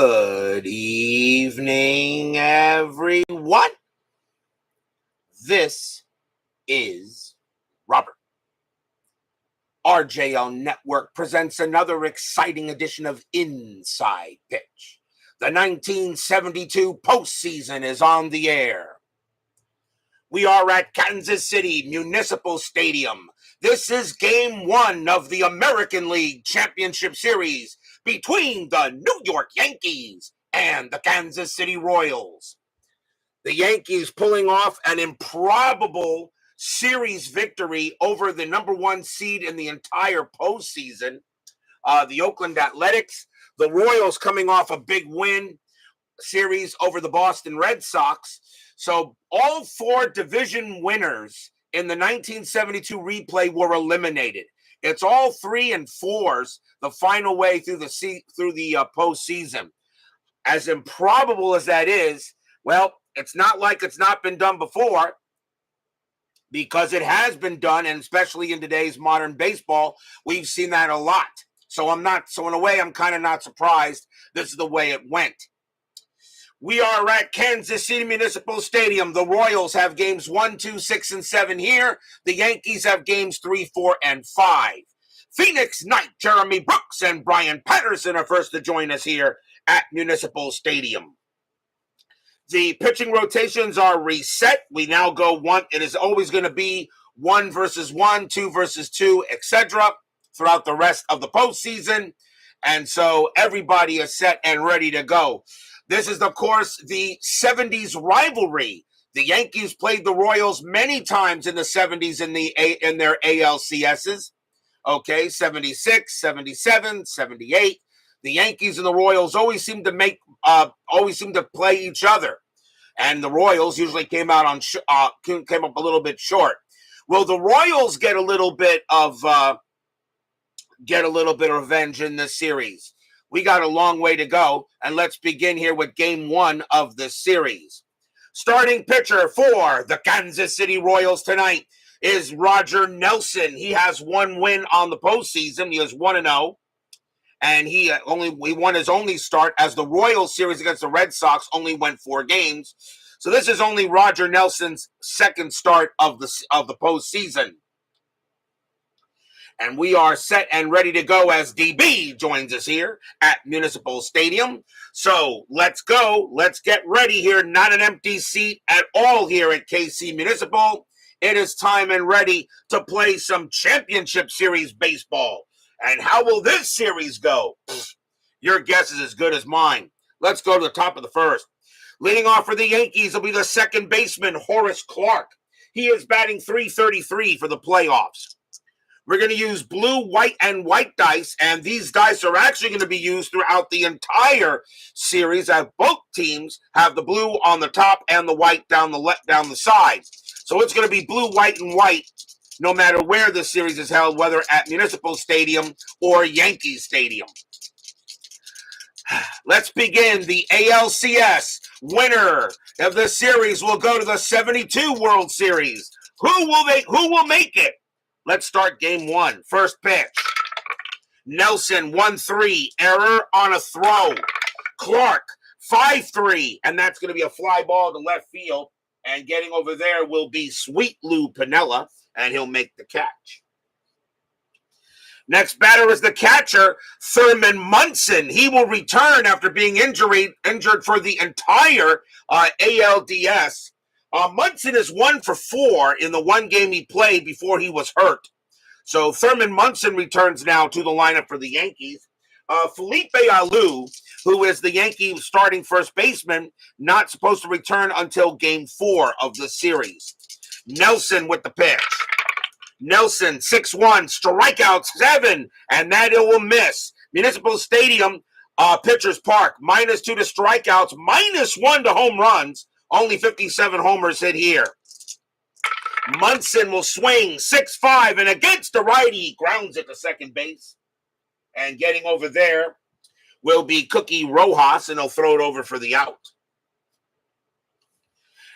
Good evening, everyone. This is Robert. RJL Network presents another exciting edition of Inside Pitch. The 1972 postseason is on the air. We are at Kansas City Municipal Stadium. This is Game 1 of the American League Championship Series between the New York Yankees and the Kansas City Royals. The Yankees pulling off an improbable series victory over the number 1 seed in the entire postseason, the Oakland Athletics. The Royals coming off a big win series over the Boston Red Sox. So all 4 division winners in the 1972 replay were eliminated. It's all 3 and 4s the final way through the postseason. As improbable as that is, well, it's not like it's not been done before, because it has been done, and especially in today's modern baseball, we've seen that a lot. So in a way, I'm kind of not surprised this is the way it went. We are at Kansas City Municipal Stadium. The Royals have games 1, 2, 6, and 7 here. The Yankees have games 3, 4, and 5. Phoenix Knight, Jeremy Brooks, and Brian Patterson are first to join us here at Municipal Stadium. The pitching rotations are reset. We now go 1. It is always going to be 1 versus 1, 2 versus 2, etc. throughout the rest of the postseason. And so everybody is set and ready to go. This is, of course, the 70s rivalry. The Yankees played the Royals many times in the 70s in their ALCSs. Okay, 76, 77, 78. The Yankees and the Royals always seem to play each other, and the Royals usually came up a little bit short. Will the Royals get a little bit of revenge in this series? We got a long way to go, and let's begin here with Game 1 of this series. Starting pitcher for the Kansas City Royals tonight is Roger Nelson. He has 1 win on the postseason. He is 1-0, and he won his only start, as the Royals series against the Red Sox only went 4 games. So this is only Roger Nelson's second start of the postseason. And we are set and ready to go as DB joins us here at Municipal Stadium. So let's go. Let's get ready here. Not an empty seat at all here at KC Municipal. It is time and ready to play some championship series baseball. And how will this series go? Your guess is as good as mine. Let's go to the top of the first. Leading off for the Yankees will be the second baseman, Horace Clark. He is batting .333 for the playoffs. We're going to use blue, white, and white dice, and these dice are actually going to be used throughout the entire series, as both teams have the blue on the top and the white down the side. So it's going to be blue, white, and white, no matter where the series is held, whether at Municipal Stadium or Yankee Stadium. Let's begin. The ALCS winner of the series will go to the 72 World Series. Who will make it? Let's start Game 1. First pitch. Nelson, 1-3. Error on a throw. Clark, 5-3. And that's going to be a fly ball to left field. And getting over there will be Sweet Lou Piniella, and he'll make the catch. Next batter is the catcher, Thurman Munson. He will return after being injured for the entire ALDS. Munson is 1 for 4 in the 1 game he played before he was hurt. So Thurman Munson returns now to the lineup for the Yankees. Felipe Alou, who is the Yankees starting first baseman, not supposed to return until Game 4 of the series. Nelson with the pitch. Nelson, 6-1, strikeout 7, and that it will miss. Municipal Stadium, Pitchers Park, -2 to strikeouts, -1 to home runs. Only 57 homers hit here. Munson will swing 6-5, and against the righty, he grounds it to second base. And getting over there will be Cookie Rojas, and he'll throw it over for the out.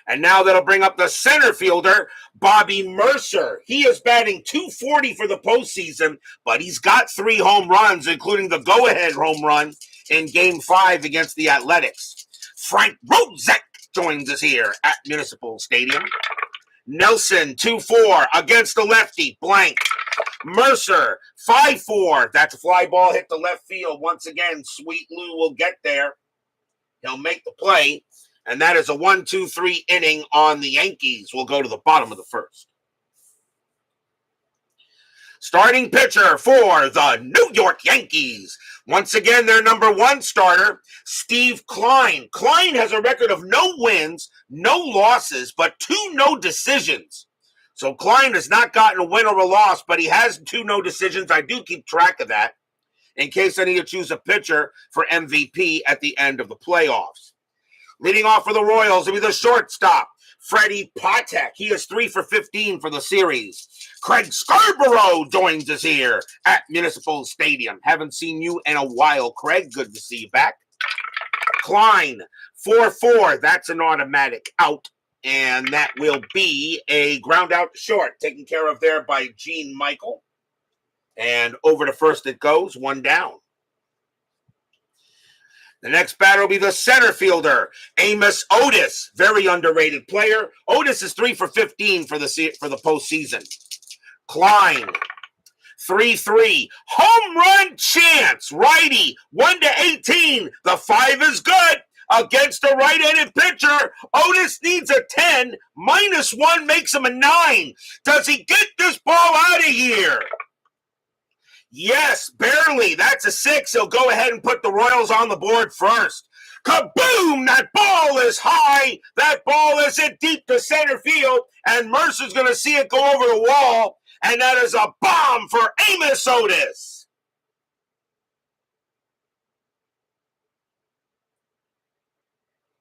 And now that'll bring up the center fielder, Bobby Mercer. He is batting .240 for the postseason, but he's got 3 home runs, including the go-ahead home run in Game 5 against the Athletics. Frank Rozek joins us here at Municipal Stadium. Nelson, 2-4 against the lefty, blank. Mercer, 5-4. That's a fly ball hit to left field. Once again, Sweet Lou will get there. He'll make the play, and that is a 1-2-3 inning on the Yankees. We'll go to the bottom of the first. Starting pitcher for the New York Yankees. Once again, their number one starter, Steve Kline. Kline has a record of no wins, no losses, but 2 no decisions. So Kline has not gotten a win or a loss, but he has 2 no decisions. I do keep track of that in case I need to choose a pitcher for MVP at the end of the playoffs. Leading off for the Royals will be the shortstop, Freddie Patek. He is 3 for 15 for the series. Craig Scarborough joins us here at Municipal Stadium. Haven't seen you in a while, Craig. Good to see you back. Kline, 4-4. That's an automatic out. And that will be a ground out short, taken care of there by Gene Michael. And over to first it goes, 1 down. The next batter will be the center fielder, Amos Otis, very underrated player. Otis is 3 for 15 for the postseason. Kline, 3-3, home run chance, righty, 1-18. The 5 is good against a right-handed pitcher. Otis needs a 10, -1 makes him a 9. Does he get this ball out of here? Yes, barely. That's a 6. He'll go ahead and put the Royals on the board first. Kaboom! That ball is high. That ball is hit deep to center field, and Mercer's going to see it go over the wall, and that is a bomb for Amos Otis.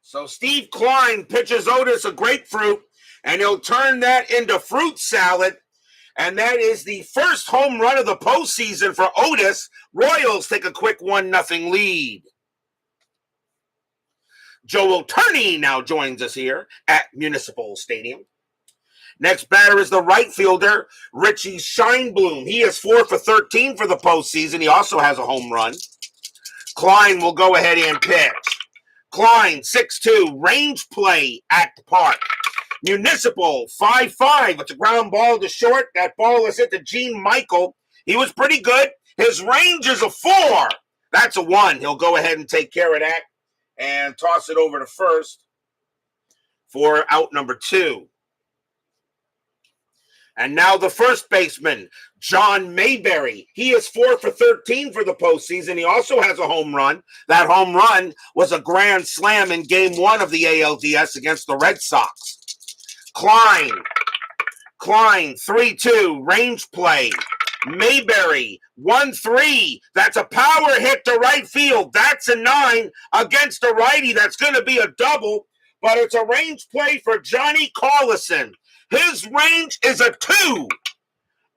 So Steve Kline pitches Otis a grapefruit, and he'll turn that into fruit salad. And that is the first home run of the postseason for Otis. Royals take a quick 1-0 lead. Joe Otani now joins us here at Municipal Stadium. Next batter is the right fielder, Richie Scheinblum. He is 4 for 13 for the postseason. He also has a home run. Kline will go ahead and pitch. Kline, 6-2, range play at the park. Municipal, 5-5. It's a ground ball to short. That ball is hit to Gene Michael. He was pretty good. His range is a 4. That's a 1. He'll go ahead and take care of that and toss it over to first for out number 2. And now the first baseman, John Mayberry. He is 4 for 13 for the postseason. He also has a home run. That home run was a grand slam in Game 1 of the ALDS against the Red Sox. Kline, 3-2, range play. Mayberry, 1-3. That's a power hit to right field. That's a 9 against a righty. That's going to be a double, but it's a range play for Johnny Carlson. His range is a 2,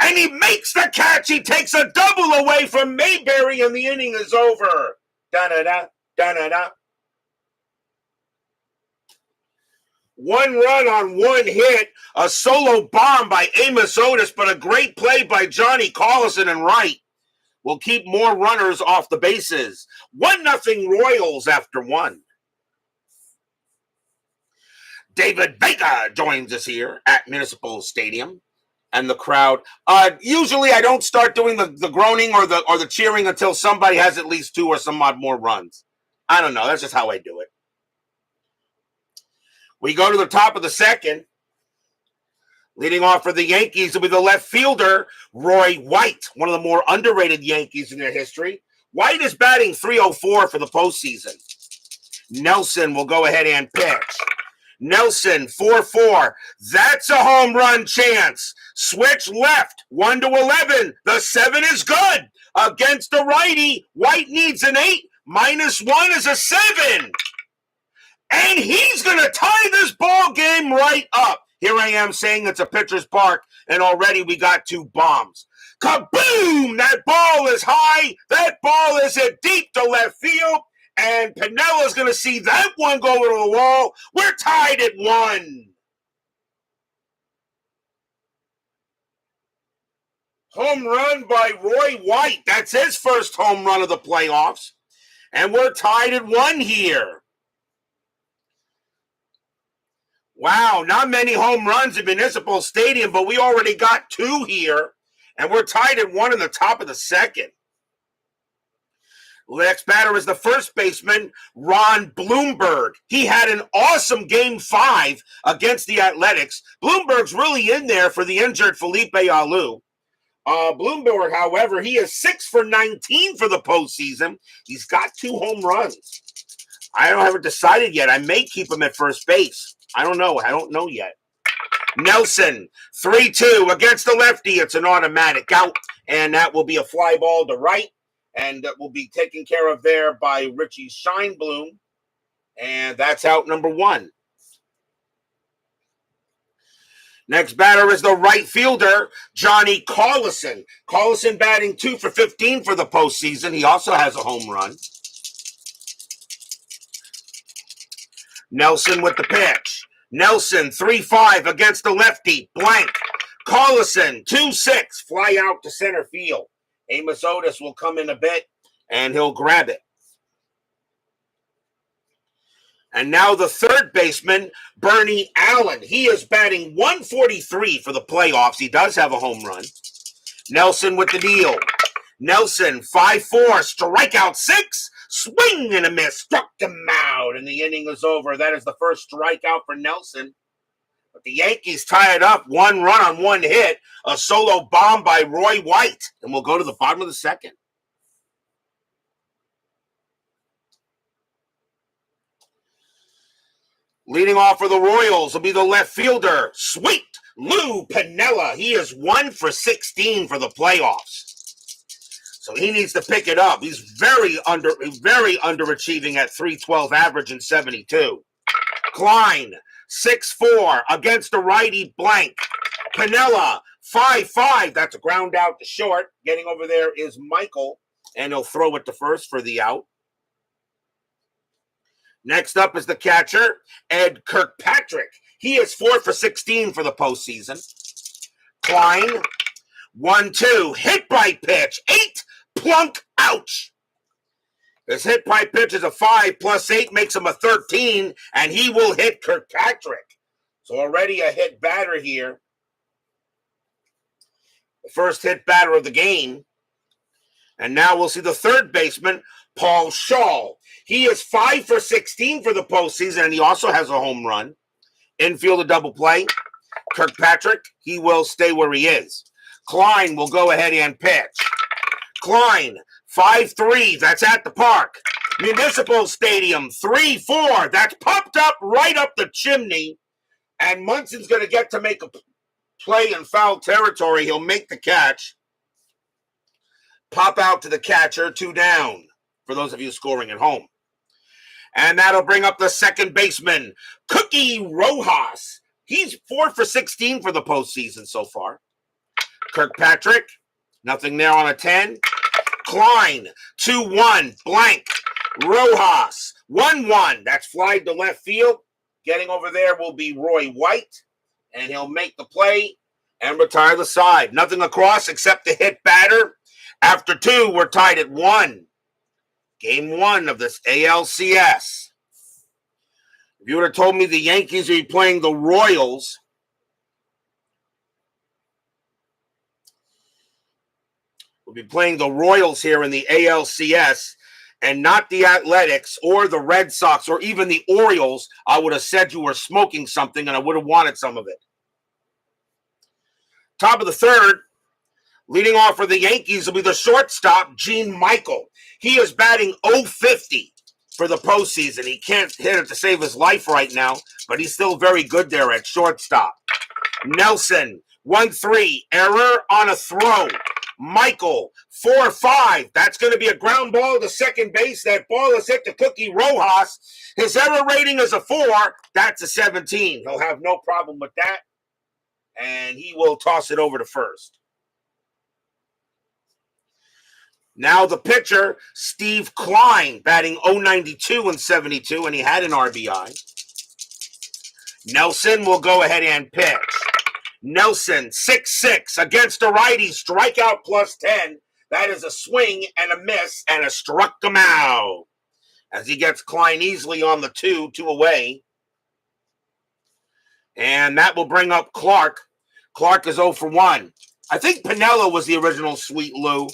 and he makes the catch. He takes a double away from Mayberry, and the inning is over. Da-da-da, da-da-da. 1 run on 1 hit, a solo bomb by Amos Otis, but a great play by Johnny Carlson and right will keep more runners off the bases. 1-0 Royals after 1. David Vega joins us here at Municipal Stadium, and the crowd. Usually, I don't start doing the groaning or the cheering until somebody has at least 2 or some odd more runs. I don't know. That's just how I do it. We go to the top of the second. Leading off for the Yankees will be the left fielder, Roy White, one of the more underrated Yankees in their history. White is batting .304 for the postseason. Nelson will go ahead and pitch. Nelson, 4-4. That's a home run chance. Switch left, 1-11. The 7 is good. Against the righty, White needs an 8. -1 is a 7. And he's going to tie this ball game right up. Here I am saying it's a pitcher's park, and already we got 2 bombs. Kaboom! That ball is high. That ball is hit deep to left field. And Pinella's going to see that one go over the wall. We're tied at 1. Home run by Roy White. That's his first home run of the playoffs. And we're tied at 1 here. Wow, not many home runs at Municipal Stadium, but we already got 2 here. And we're tied at 1 in the top of the second. Next batter is the first baseman, Ron Blomberg. He had an awesome Game 5 against the Athletics. Blomberg's really in there for the injured Felipe Alou. Blomberg, however, he is 6 for 19 for the postseason. He's got 2 home runs. I don't have it decided yet. I may keep him at first base. I don't know. I don't know yet. Nelson, 3-2 against the lefty. It's an automatic out, and that will be a fly ball to right. And that will be taken care of there by Richie Scheinblum. And that's out number 1. Next batter is the right fielder, Johnny Carlson. Carlson batting 2 for 15 for the postseason. He also has a home run. Nelson with the pitch. Nelson, 3-5 against the lefty, blank. Carlson, 2-6, fly out to center field. Amos Otis will come in a bit, and he'll grab it. And now the third baseman, Bernie Allen. He is batting 143 for the playoffs. He does have a home run. Nelson with the deal. Nelson, 5-4, strikeout 6, swing and a miss, struck him out, and the inning is over. That is the first strikeout for Nelson. But the Yankees tie it up, 1 run on 1 hit, a solo bomb by Roy White. And we'll go to the bottom of the second. Leading off for the Royals will be the left fielder, Sweet Lou Piniella. He is 1 for 16 for the playoffs. So he needs to pick it up. He's very underachieving at 312 average and 72. Kline, 6-4 against the righty, blank. Piniella, 5-5. That's a ground out to short. Getting over there is Michael, and he'll throw it to first for the out. Next up is the catcher, Ed Kirkpatrick. He is 4 for 16 for the postseason. Kline, 1-2, hit by pitch, 8, plunk, ouch. His hit by pitch is a 5 plus 8 makes him a 13, and he will hit Kirkpatrick. So already a hit batter here. The first hit batter of the game. And now we'll see the third baseman, Paul Shaw. He is 5 for 16 for the postseason, and he also has a home run. Infield a double play. Kirkpatrick, he will stay where he is. Kline will go ahead and pitch. Kline, 5-3, that's at the park. Municipal Stadium, 3-4, that's popped up right up the chimney. And Munson's going to get to make a play in foul territory. He'll make the catch. Pop out to the catcher, 2 down, for those of you scoring at home. And that'll bring up the second baseman, Cookie Rojas. He's 4 for 16 for the postseason so far. Kirkpatrick, nothing there on a 10. Kline, 2-1, blank. Rojas, 1-1. That's flied to left field. Getting over there will be Roy White, and he'll make the play and retire the side. Nothing across except the hit batter. After 2, we're tied at 1. Game 1 of this ALCS. If you would have told me the Yankees would be playing the Royals, we'll be playing the Royals here in the ALCS and not the Athletics or the Red Sox or even the Orioles, I would have said you were smoking something and I would have wanted some of it. Top of the third, leading off for the Yankees will be the shortstop, Gene Michael. He is batting .050 for the postseason. He can't hit it to save his life right now, but he's still very good there at shortstop. Nelson, 1-3, error on a throw. Michael, 4-5. That's going to be a ground ball to second base. That ball is hit to Cookie Rojas. His error rating is a 4. That's a 17. He'll have no problem with that. And he will toss it over to first. Now the pitcher, Steve Kline, batting .092 and 72, and he had an RBI. Nelson will go ahead and pitch. Nelson, 6-6 against a righty, strikeout plus 10. That is a swing and a miss and a struck him out. as he gets Kline easily on the two away. And that will bring up Clark. Clark is 0 for 1. I think Piniella was the original Sweet Lou,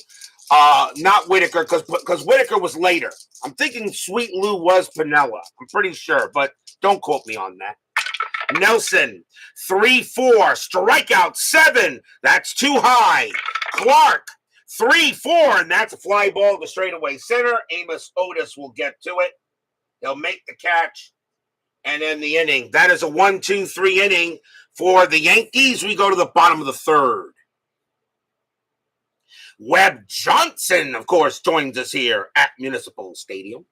not Whitaker, because Whitaker was later. I'm thinking Sweet Lou was Piniella. I'm pretty sure, but don't quote me on that. Nelson, 3-4, strikeout 7. That's too high. Clark, 3-4, and that's a fly ball to straightaway center. Amos Otis will get to it. He'll make the catch and end the inning. That is a 1-2-3 inning for the Yankees. We go to the bottom of the third. Webb Johnson, of course, joins us here at Municipal Stadium.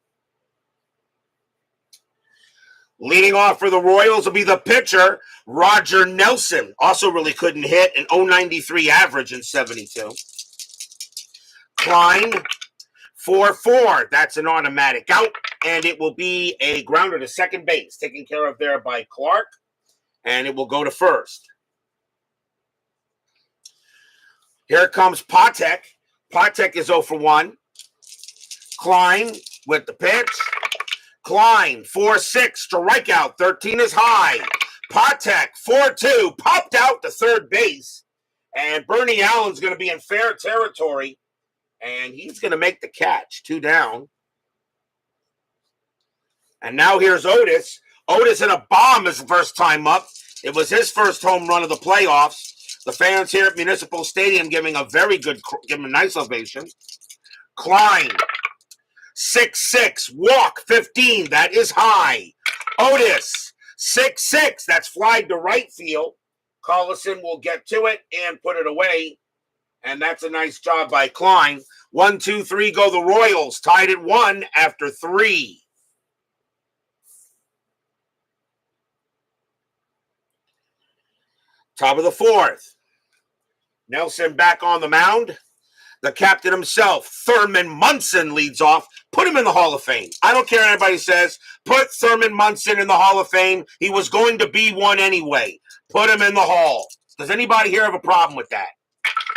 Leading off for the Royals will be the pitcher, Roger Nelson. Also really couldn't hit, an .093 average in 72. Kline, 4-4. That's an automatic out, and it will be a grounder to second base, taken care of there by Clark, and it will go to first. Here comes Patek. Patek is 0 for 1. Kline with the pitch. Kline, 4-6, strikeout, 13 is high. Patek, 4-2, popped out to third base. And Bernie Allen's going to be in fair territory. And he's going to make the catch, 2 down. And now here's Otis. Otis hit a bomb his first time up. It was his first home run of the playoffs. The fans here at Municipal Stadium giving a nice ovation. Kline, 6-6, walk, 15, that is high. Otis, 6-6, that's flied to right field. Collison will get to it and put it away. And that's a nice job by Kline. 1-2-3 go the Royals, tied at 1 after 3. Top of the fourth. Nelson back on the mound. The captain himself, Thurman Munson, leads off. Put him in the Hall of Fame. I don't care what anybody says. Put Thurman Munson in the Hall of Fame. He was going to be one anyway. Put him in the Hall. Does anybody here have a problem with that?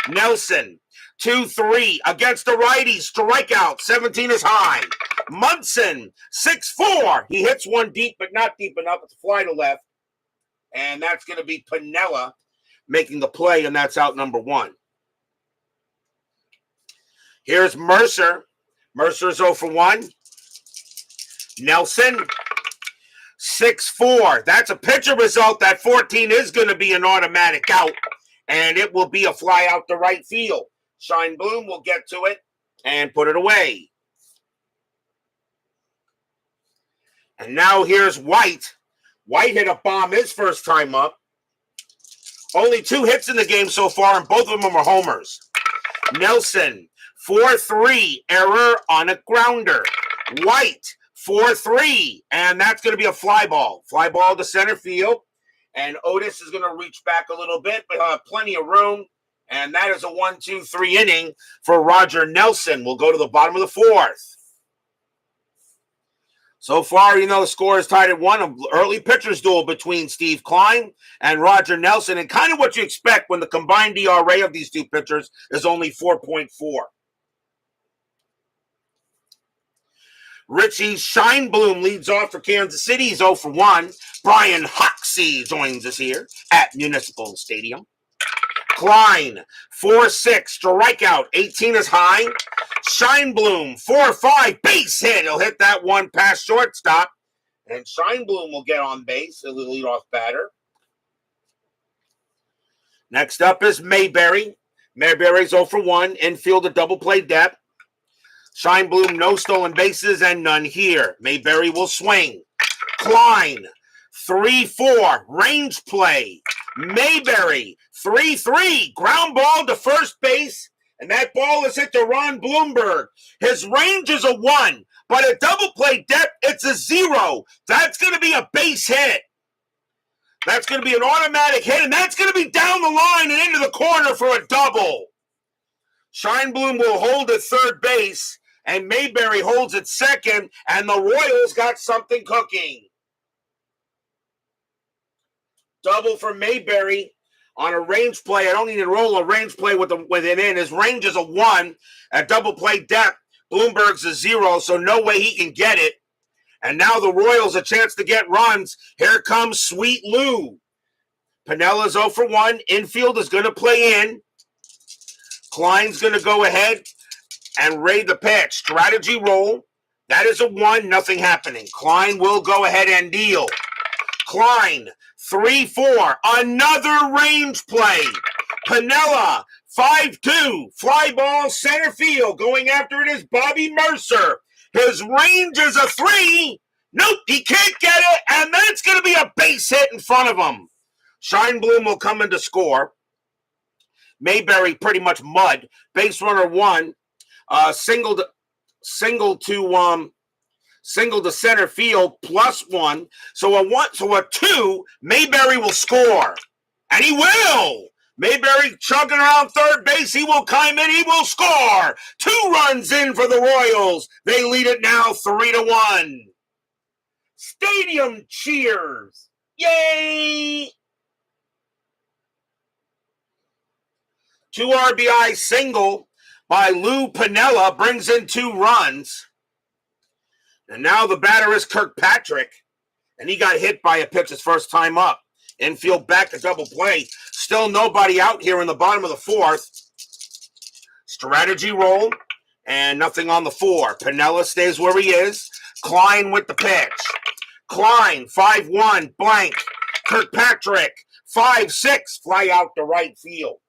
Nelson, 2-3 against the righty. Strikeout, 17 is high. Munson, 6-4. He hits one deep, but not deep enough. It's a fly to left. And that's going to be Piniella making the play, and that's out number 1. Here's Mercer. Mercer's 0 for 1. Nelson, 6-4. That's a pitcher result. That 14 is going to be an automatic out, and it will be a fly out to right field. Shine Bloom will get to it and put it away. And now here's White. White hit a bomb his first time up. Only 2 hits in the game so far, and both of them are homers. Nelson, 4-3, error on a grounder. White, 4-3, and that's going to be a fly ball. Fly ball to center field, and Otis is going to reach back a little bit, but he'll have plenty of room, and that is a 1-2-3 inning for Roger Nelson. We'll go to the bottom of the fourth. So far, the score is tied at 1. An early pitcher's duel between Steve Kline and Roger Nelson, and kind of what you expect when the combined ERA of these two pitchers is only 4.4. Richie Scheinblum leads off for Kansas City. He's 0 for 1. Brian Hoxie joins us here at Municipal Stadium. Kline, 4-6, strikeout, 18 is high. Scheinblum, 4-5, base hit. He'll hit that one past shortstop. And Scheinblum will get on base, a little leadoff batter. Next up is Mayberry. Mayberry's 0 for 1, infield a double play depth. Scheinblum, no stolen bases and none here. Mayberry will swing. Kline, 3-4, range play. Mayberry, 3-3, ground ball to first base, and that ball is hit to Ron Blomberg. His range is a 1, but at double play depth, it's a 0. That's going to be a base hit. That's going to be an automatic hit, and that's going to be down the line and into the corner for a double. Scheinblum will hold at third base, and Mayberry holds at second, and the Royals got something cooking. Double for Mayberry on a range play. I don't need to roll a range play with it in. His range is a 1 at double play depth. Bloomberg's a 0, so no way he can get it. And now the Royals a chance to get runs. Here comes Sweet Lou. Pinella's 0 for 1. Infield is going to play in. Kline's going to go ahead and raid the pitch. Strategy roll. That is a 1. Nothing happening. Kline will go ahead and deal. Kline, 3-4. Another range play. Pinella, 5-2. Fly ball center field. Going after it is Bobby Mercer. His range is a 3. Nope, he can't get it, and that's going to be a base hit in front of him. Scheinblum will come in to score. Mayberry pretty much mud. Base runner 1. Single to center field +1. So a 2. Mayberry will score, and he will. Mayberry chugging around third base. He will climb in. He will score. 2 runs in for the Royals. They lead it now 3-1. Stadium cheers. Yay! 2 RBI single by Lou Pinella brings in 2 runs. And now the batter is Kirkpatrick. And he got hit by a pitch his first time up. Infield back to double play. Still nobody out here in the bottom of the 4th. Strategy roll. And nothing on the 4. Pinella stays where he is. Kline with the pitch. Kline, 5-1, blank. Kirkpatrick, 5-6, fly out to right field.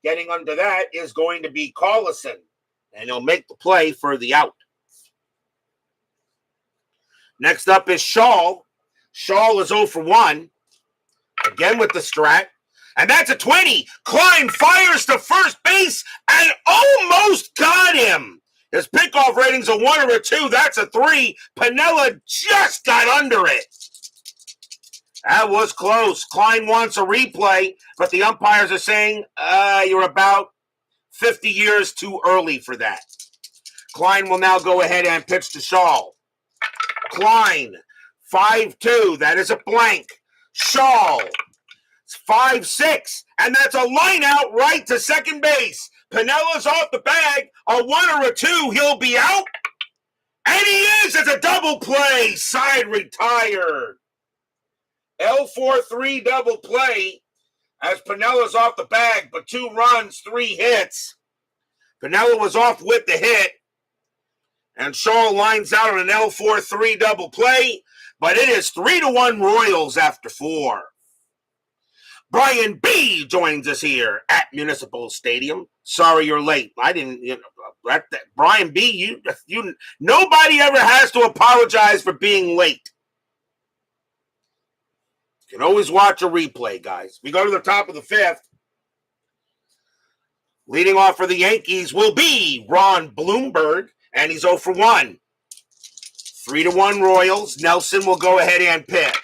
Getting under that is going to be Collison, and he'll make the play for the out. Next up is Shaw. Shaw is 0 for 1. Again with the strat. And that's a 20. Kline fires to first base and almost got him. His pickoff rating's a 1 or a 2. That's a 3. Pinella just got under it. That was close. Kline wants a replay, but the umpires are saying, you're about 50 years too early for that. Kline will now go ahead and pitch to Shaw. Kline, 5-2. That is a blank. Shaw, 5-6. And that's a line out right to second base. Pinella's off the bag. A 1 or a 2. He'll be out. And he is. It's a double play. Side retired. L4-3 double play as Pinella's off the bag, but 2 runs, 3 hits. Pinella was off with the hit. And Shaw lines out on an L4-3 double play, but it is 3-1 Royals after 4. Brian B. joins us here at Municipal Stadium. Sorry you're late. I didn't, Brian B., you, nobody ever has to apologize for being late. You can always watch a replay, guys. We go to the top of the 5th. Leading off for the Yankees will be Ron Blomberg, and he's 0 for 1. 3-1 Royals. Nelson will go ahead and pitch.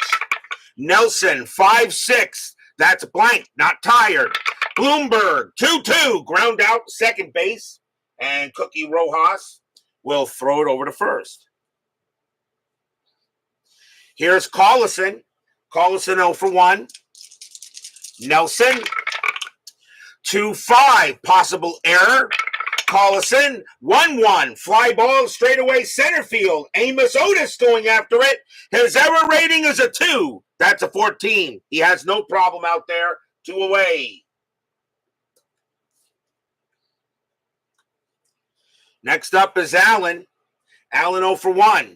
Nelson, 5-6. That's blank, not tired. Blomberg, 2-2. Ground out second base, and Cookie Rojas will throw it over to first. Here's Collison. Collison 0 for 1. Nelson, 2-5. Possible error. Collison, 1-1. Fly ball straightaway center field. Amos Otis going after it. His error rating is a 2. That's a 14. He has no problem out there. 2 away. Next up is Allen. Allen 0 for 1.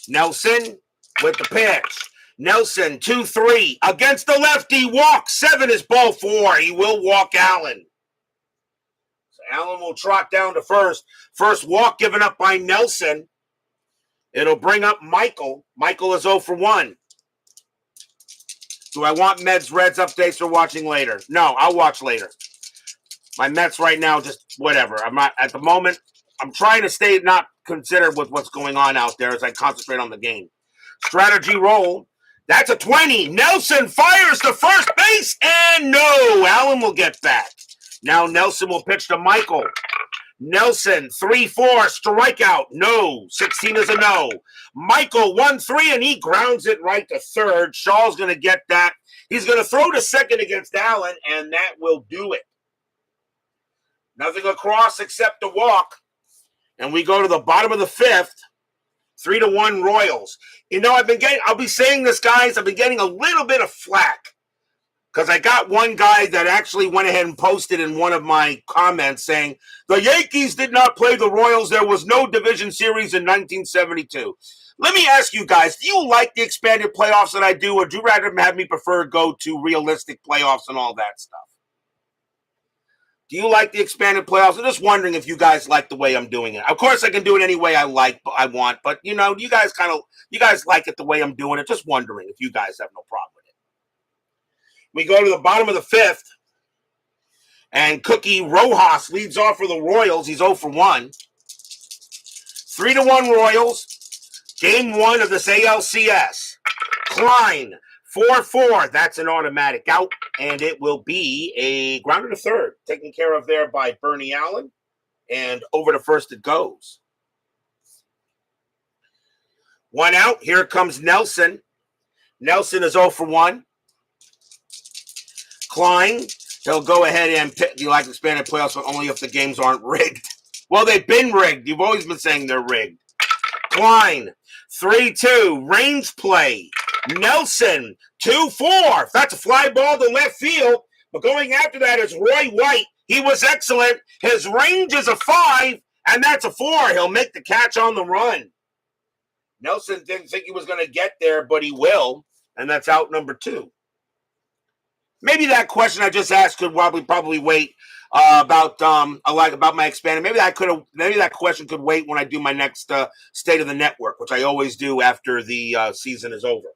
Nelson with the pitch. Nelson, 2-3. Against the lefty, walk 7 is ball 4. He will walk Allen. So Allen will trot down to first. First walk given up by Nelson. It'll bring up Michael. Michael is 0 for 1. Do I want Mets Reds updates or watching later? No, I'll watch later. My Mets right now, just whatever. I'm not, at the moment, I'm trying to stay not considered with what's going on out there as I concentrate on the game. Strategy roll. That's a 20. Nelson fires to first base, and no. Allen will get back. Now Nelson will pitch to Michael. Nelson, 3-4, strikeout. No. 16 is a no. Michael, 1-3, and he grounds it right to third. Shaw's going to get that. He's going to throw to second against Allen, and that will do it. Nothing across except a walk. And we go to the bottom of the 5th. 3-1 Royals. You know, I'll be saying this, guys, I've been getting a little bit of flack because I got one guy that actually went ahead and posted in one of my comments saying, the Yankees did not play the Royals. There was no division series in 1972. Let me ask you guys, do you like the expanded playoffs that I do, or do you rather have me prefer go to realistic playoffs and all that stuff? Do you like the expanded playoffs? I'm just wondering if you guys like the way I'm doing it. Of course, I can do it any way I want, but you know, you guys like it the way I'm doing it. Just wondering if you guys have no problem with it. We go to the bottom of the fifth, and Cookie Rojas leads off for the Royals. He's 0 for 1. 3-1 Royals. Game 1 of this ALCS. Kline, 4-4. That's an automatic out, and it will be a grounded to third, taken care of there by Bernie Allen, and over to first it goes. 1 out. Here comes Nelson. Nelson is 0 for 1. Kline, he'll go ahead and pick. You like expanded playoffs, but only if the games aren't rigged. Well, they've been rigged. You've always been saying they're rigged. Kline, 3-2. Range play. Nelson, 2-4. That's a fly ball to left field. But going after that is Roy White. He was excellent. His range is a 5, and that's a 4. He'll make the catch on the run. Nelson didn't think he was going to get there, but he will. And that's out number 2. Maybe that question I just asked could probably wait about my expanded. Maybe that question could wait when I do my next State of the Network, which I always do after the season is over.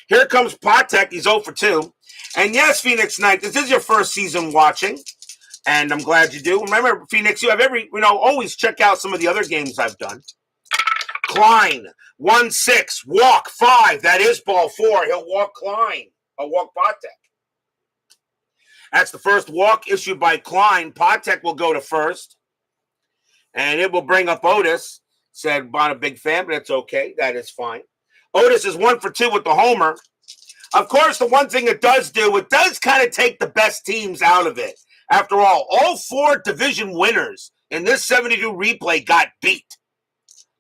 Here comes Patek. He's 0 for 2. And yes, Phoenix Knight, this is your first season watching, and I'm glad you do. Remember, Phoenix, you have always check out some of the other games I've done. Kline, 1-6, walk 5. That is ball 4. He'll walk Kline. I'll walk Patek. That's the first walk issued by Kline. Patek will go to first. And it will bring up Otis. Said, I'm not a big fan, but it's okay. That is fine. Otis is 1 for 2 with the homer. Of course, the one thing it does kind of take the best teams out of it. After all 4 division winners in this 72 replay got beat.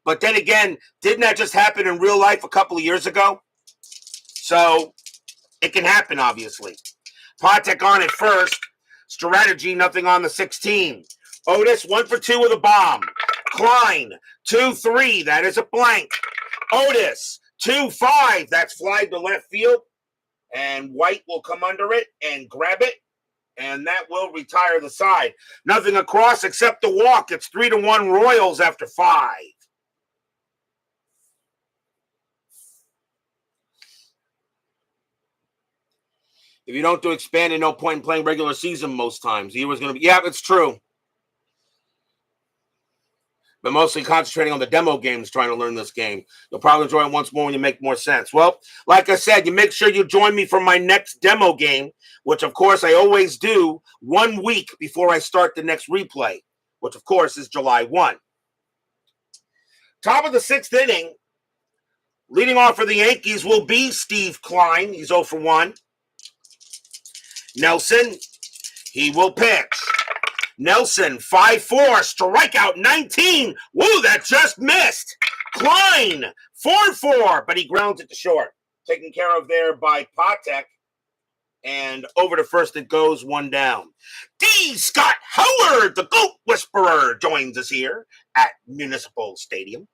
But then again, didn't that just happen in real life a couple of years ago? So it can happen, obviously. Patek on at first. Strategy, nothing on the 16. Otis, 1 for 2 with a bomb. Kline, 2-3. That is a blank. Otis, 2-5. That's fly to left field. And White will come under it and grab it. And that will retire the side. Nothing across except the walk. It's 3-1 Royals after 5. If you don't do expanded, no point in playing regular season most times. He was going to be, yeah, it's true. But mostly concentrating on the demo games, trying to learn this game. You'll probably enjoy it once more when you make more sense. Well, like I said, you make sure you join me for my next demo game, which, of course, I always do 1 week before I start the next replay, which, of course, is July 1. Top of the 6th inning, leading off for the Yankees will be Steve Kline. He's 0 for 1. Nelson, he will pitch. Nelson, 5-4, strikeout 19. Woo, that just missed. Kline, 4-4, but he grounds it to short. Taken care of there by Patek. And over to first it goes, 1 down. D. Scott Howard, the Goat Whisperer, joins us here at Municipal Stadium.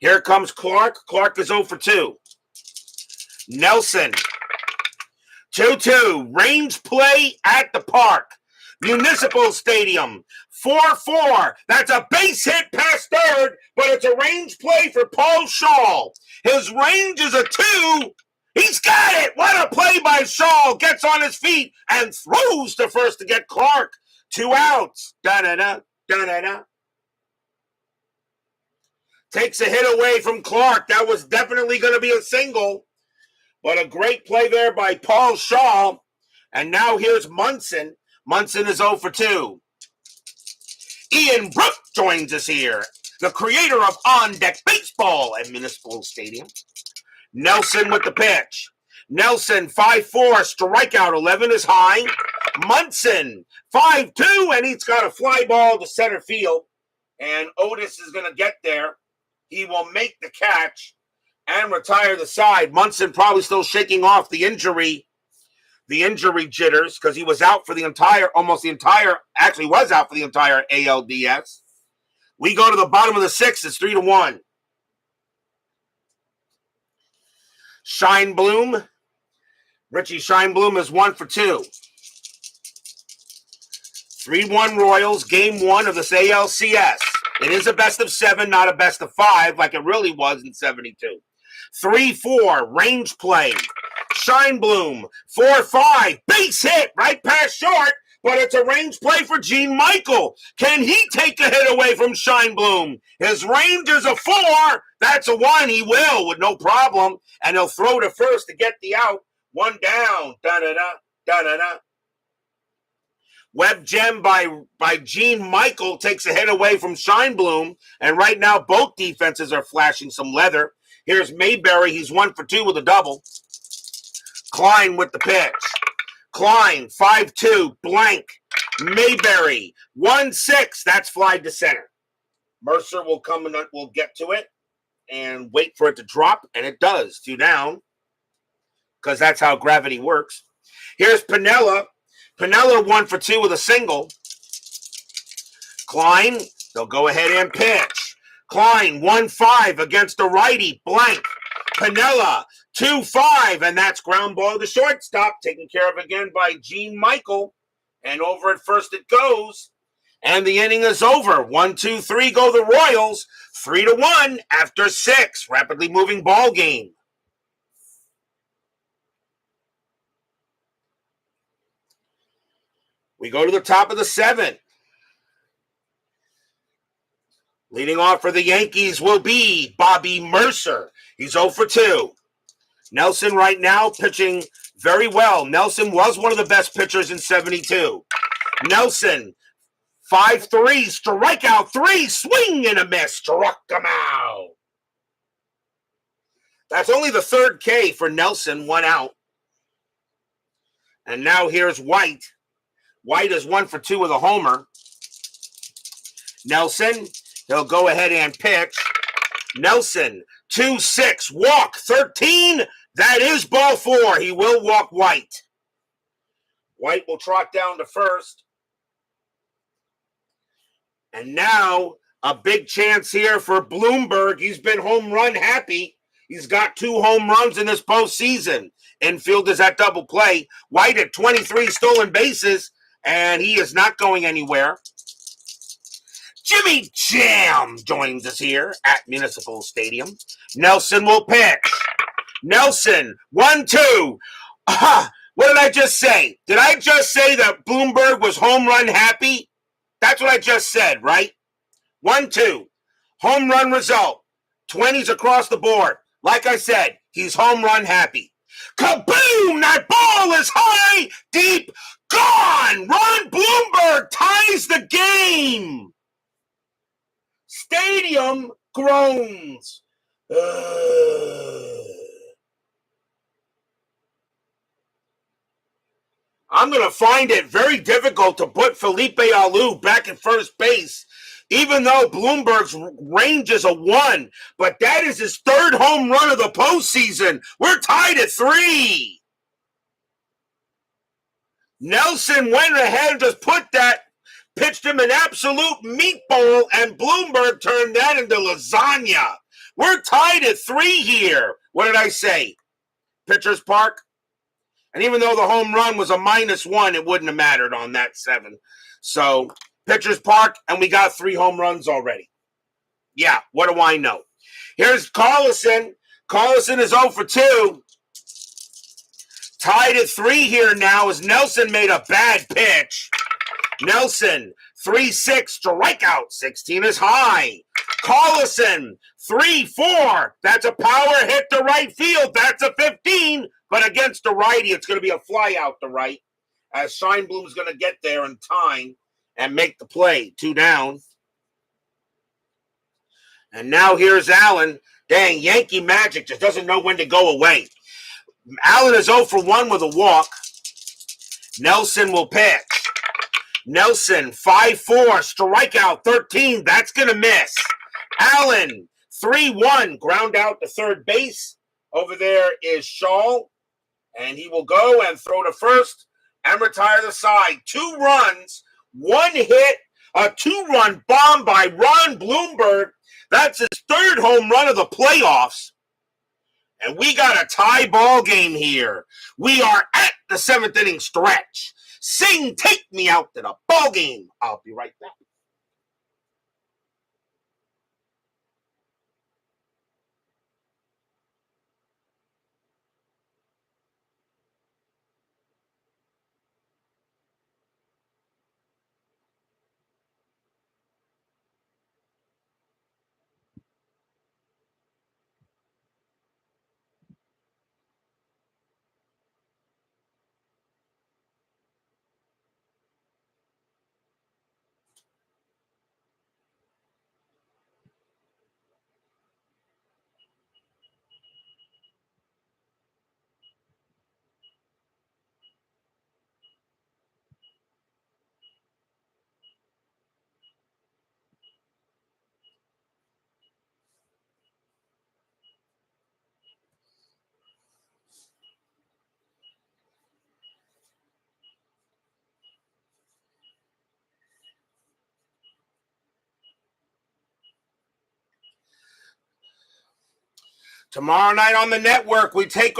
Here comes Clark. Clark is 0 for 2. Nelson, 2-2, range play at the park. Municipal Stadium, 4-4. That's a base hit past third, but it's a range play for Paul Shaw. His range is a 2. He's got it. What a play by Shaw. Gets on his feet and throws to first to get Clark. 2 outs. Da-da-da, da-da-da. Takes a hit away from Clark. That was definitely going to be a single. But a great play there by Paul Shaw. And now here's Munson. Munson is 0 for 2. Ian Brook joins us here, the creator of On Deck Baseball at Municipal Stadium. Nelson with the pitch. Nelson, 5-4, strikeout 11 is high. Munson, 5-2, and he's got a fly ball to center field. And Otis is going to get there. He will make the catch and retire the side. Munson probably still shaking off the injury jitters, because he was out for actually was out for the entire ALDS. We go to the bottom of the sixth. It's 3-1. Scheinblum. Richie Scheinblum is 1 for 2. 3-1 Royals, game 1 of this ALCS. It is a best of 7, not a best of 5, like it really was in 72. 3-4, range play. Scheinblum, 4-5, base hit, right past short, but it's a range play for Gene Michael. Can he take a hit away from Scheinblum? His range is a 4. That's a 1. He will with no problem, and he'll throw to first to get the out. 1 down. Da-da-da, da-da-da. Web gem by Gene Michael takes a hit away from Scheinblum, and right now both defenses are flashing some leather. Here's Mayberry. He's 1 for 2 with a double. Kline with the pitch. Kline, 5-2, blank. Mayberry, 1-6. That's fly to center. Mercer will come and we'll get to it and wait for it to drop, and it does. 2 down, because that's how gravity works. Here's Piniella. Piniella 1 for 2 with a single. Kline, they'll go ahead and pitch. Kline, 1-5 against a righty, blank. Piniella, 2-5, and that's ground ball to shortstop, taken care of again by Gene Michael. And over at first it goes, and the inning is over. 1, 2, 3 go the Royals. 3-1 after 6. Rapidly moving ball game. We go to the top of the 7th. Leading off for the Yankees will be Bobby Mercer. He's 0 for 2. Nelson right now pitching very well. Nelson was one of the best pitchers in 72. Nelson, 5-3, strikeout 3, swing and a miss, struck him out. That's only the 3rd K for Nelson, 1 out. And now here's White. White is 1 for 2 with a homer. Nelson, he'll go ahead and pitch. Nelson, 2-6, walk, 13. That is ball 4. He will walk White. White will trot down to first. And now a big chance here for Bloomberg. He's been home run happy. He's got 2 home runs in this postseason. Infield is at double play. White at 23 stolen bases, and he is not going anywhere. Jimmy Jam joins us here at Municipal Stadium. Nelson will pitch. Nelson, 1-2. What did I just say? Did I just say that Bloomberg was home run happy? That's what I just said, right? 1-2. Home run result. 20s across the board. Like I said, he's home run happy. Kaboom! That ball is high, deep, gone! Ron Bloomberg ties the game. Stadium groans. I'm going to find it very difficult to put Felipe Alou back at first base, even though Bloomberg's range is a 1. But that is his 3rd home run of the postseason. We're tied at 3. Nelson went ahead and just pitched him an absolute meatball, and Bloomberg turned that into lasagna. We're tied at 3 here. What did I say? Pitcher's Park? And even though the home run was a -1, it wouldn't have mattered on that 7. So, Pitcher's Park, and we got 3 home runs already. Yeah, what do I know? Here's Carlson. Carlson is 0 for 2. Tied at 3 here now as Nelson made a bad pitch. Nelson, 3-6, strikeout. 16 is high. Carlson, 3-4. That's a power hit to right field. That's a 15. But against the righty, it's going to be a fly out to right, as Scheinblum's going to get there in time and make the play. 2 down. And now here's Allen. Dang, Yankee Magic just doesn't know when to go away. Allen is 0 for 1 with a walk. Nelson will pitch. Nelson, 5-4, strikeout 13. That's going to miss. Allen, 3-1, ground out to third base. Over there is Shaw, and he will go and throw to first and retire the side. 2 runs, 1 hit, a 2-run bomb by Ron Bloomberg. That's his 3rd home run of the playoffs. And we got a tie ball game here. We are at the 7th inning stretch. Sing, take me out to the ball game. I'll be right back. Tomorrow night on the network, we take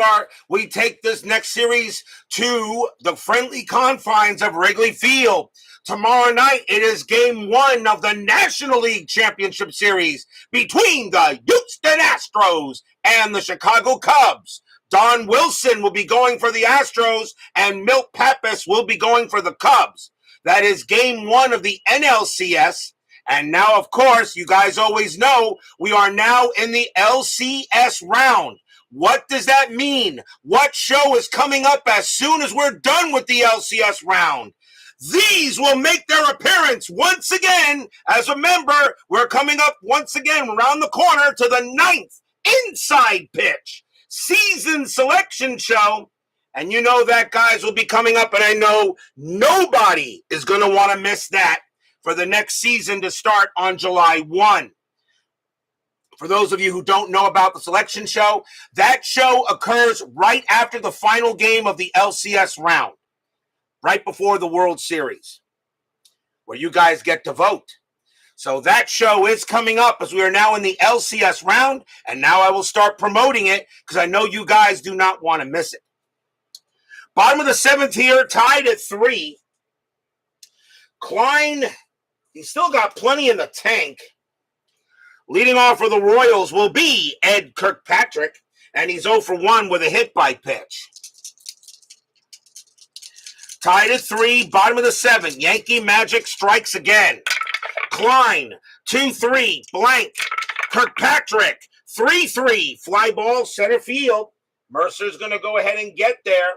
this next series to the friendly confines of Wrigley Field. Tomorrow night, it is game 1 of the National League Championship Series between the Houston Astros and the Chicago Cubs. Don Wilson will be going for the Astros, and Milt Pappas will be going for the Cubs. That is game 1 of the NLCS. And now, of course, you guys always know we are now in the LCS round. What does that mean? What show is coming up as soon as we're done with the LCS round? These will make their appearance once again. As remember, we're coming up once again around the corner to the 9th inside pitch season selection show. And you know that, guys, will be coming up, and I know nobody is going to want to miss that for the next season to start on July 1. For those of you who don't know about the selection show, that show occurs right after the final game of the LCS round, right before the World Series, where you guys get to vote. So that show is coming up as we are now in the LCS round, and now I will start promoting it because I know you guys do not want to miss it. Bottom of the 7th here, tied at 3. Kline, he's still got plenty in the tank. Leading off for the Royals will be Ed Kirkpatrick, and he's 0 for 1 with a hit by pitch. Tied at 3, bottom of the 7th. Yankee Magic strikes again. Kline, 2-3, blank. Kirkpatrick, 3-3, fly ball, center field. Mercer's going to go ahead and get there,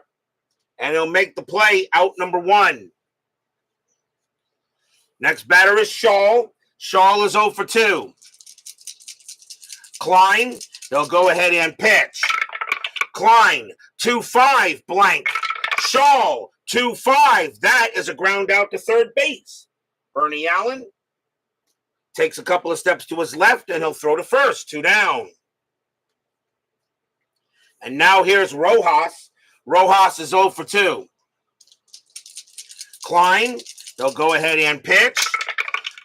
and he'll make the play, out number 1. Next batter is Shaw. Shaw is 0 for 2. Kline, they'll go ahead and pitch. Kline, 2-5, blank. Shaw, 2-5. That is a ground out to third base. Bernie Allen takes a couple of steps to his left, and he'll throw to first. 2 down. And now here's Rojas. Rojas is 0 for 2. Kline, they'll go ahead and pitch.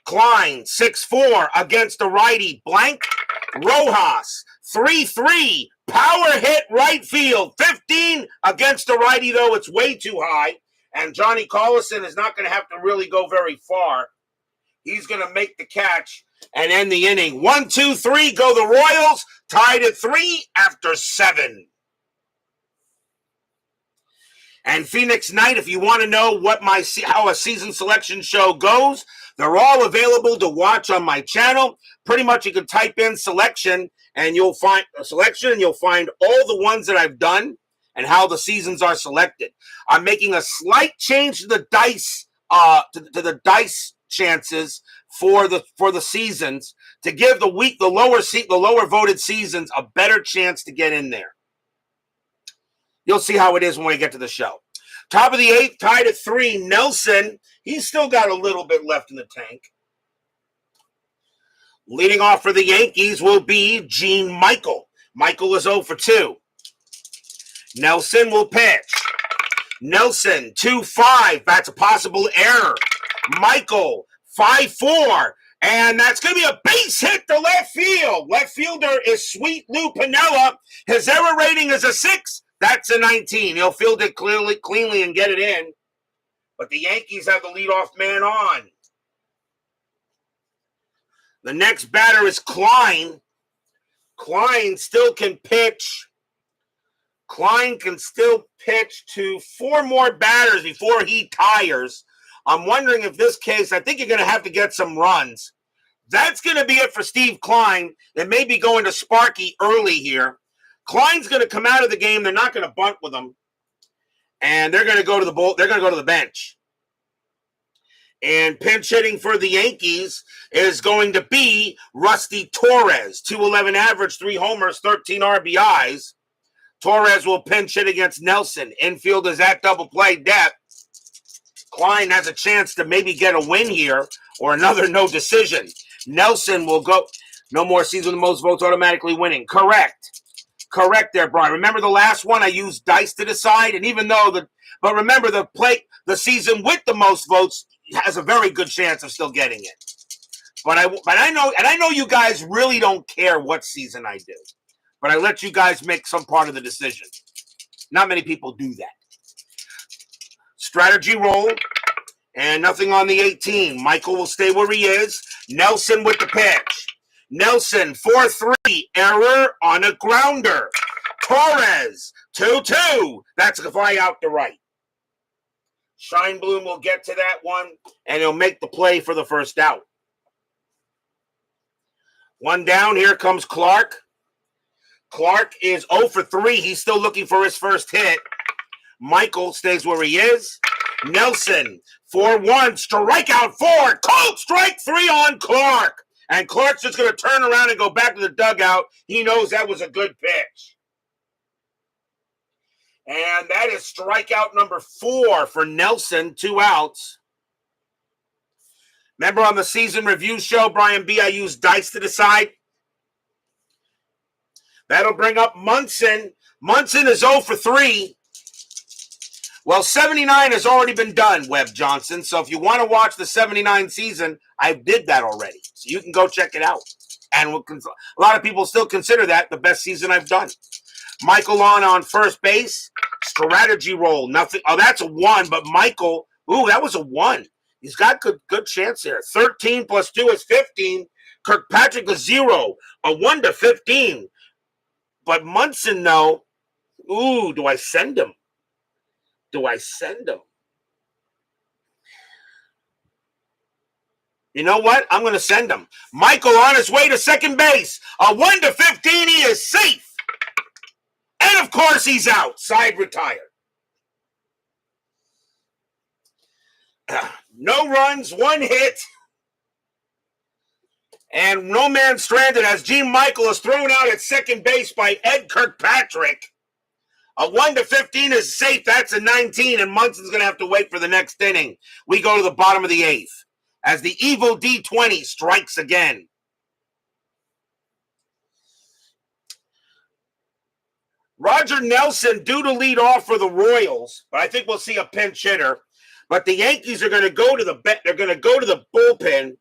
Kline, 6-4 against the righty, blank. Rojas, 3-3, power hit right field. 15 against the righty, though it's way too high. And Johnny Collison is not going to have to really go very far. He's going to make the catch and end the inning. 1, 2, 3, go the Royals. Tied at 3 after 7. And Phoenix Night, if you want to know how a season selection show goes, they're all available to watch on my channel. Pretty much you can type in selection and you'll find all the ones that I've done and how the seasons are selected. I'm making a slight change to the dice to the dice chances for the seasons to give the lower voted seasons a better chance to get in there. You'll see how it is when we get to the show. Top of the 8th, tied at 3. Nelson, he's still got a little bit left in the tank. Leading off for the Yankees will be Gene Michael. Michael is 0 for 2. Nelson will pitch. Nelson, 2-5. That's a possible error. Michael, 5-4. And that's going to be a base hit to left field. Left fielder is Sweet Lou Piniella. His error rating is a 6. That's a 19. He'll field it cleanly and get it in. But the Yankees have the leadoff man on. The next batter is Kline. Kline still can pitch. Kline can still pitch to 4 more batters before he tires. I'm wondering if this case, I think you're going to have to get some runs. That's going to be it for Steve Kline. They may be going to Sparky early here. Kline's going to come out of the game. They're not going to bunt with him. And they're going to go to the bench. And pinch hitting for the Yankees is going to be Rusty Torres. 211 average, 3 homers, 13 RBIs. Torres will pinch hit against Nelson. Infield is at double play depth. Kline has a chance to maybe get a win here or another no decision. Nelson will go. No more season with the most votes automatically winning. Correct there, Brian. Remember the last one I used dice to decide? And even though but remember the season with the most votes has a very good chance of still getting it. But I know you guys really don't care what season I do. But I let you guys make some part of the decision. Not many people do that. Strategy roll. And nothing on the 18. Michael will stay where he is. Nelson with the pitch. Nelson, 4-3. Error on a grounder. Torres, 2-2. That's a fly out to right. Scheinblum will get to that one, and he'll make the play for the first out. One down. Here comes Clark. Clark is 0 for 3. He's still looking for his first hit. Michael stays where he is. Nelson, 4-1, strikeout 4. Cold strike 3 on Clark. And Clark's just going to turn around and go back to the dugout. He knows that was a good pitch. And that is strikeout number 4 for Nelson, 2 outs. Remember on the season review show, Brian B., I used dice to decide? That'll bring up Munson. Munson is 0 for 3. Well, 79 has already been done, Webb Johnson. So if you want to watch the 79 season, I did that already. So you can go check it out. And a lot of people still consider that the best season I've done. Michael on first base. Strategy roll. Nothing. Oh, that's a 1. But Michael, that was a 1. He's got good chance there. 13 plus 2 is 15. Kirkpatrick is 0. A 1 to 15. But Munson, no. Do I send him? You know what? I'm going to send him. Michael on his way to second base. A 1 to 15. He is safe. And, of course, he's out. Side retired. No runs, 1 hit. And no man stranded as Gene Michael is thrown out at second base by Ed Kirkpatrick. A 1 to 15 is safe. That's a 19, and Munson's going to have to wait for the next inning. We go to the bottom of the 8th as the evil D20 strikes again. Roger Nelson due to lead off for the Royals, but I think we'll see a pinch hitter. But the Yankees are going to go to the bullpen,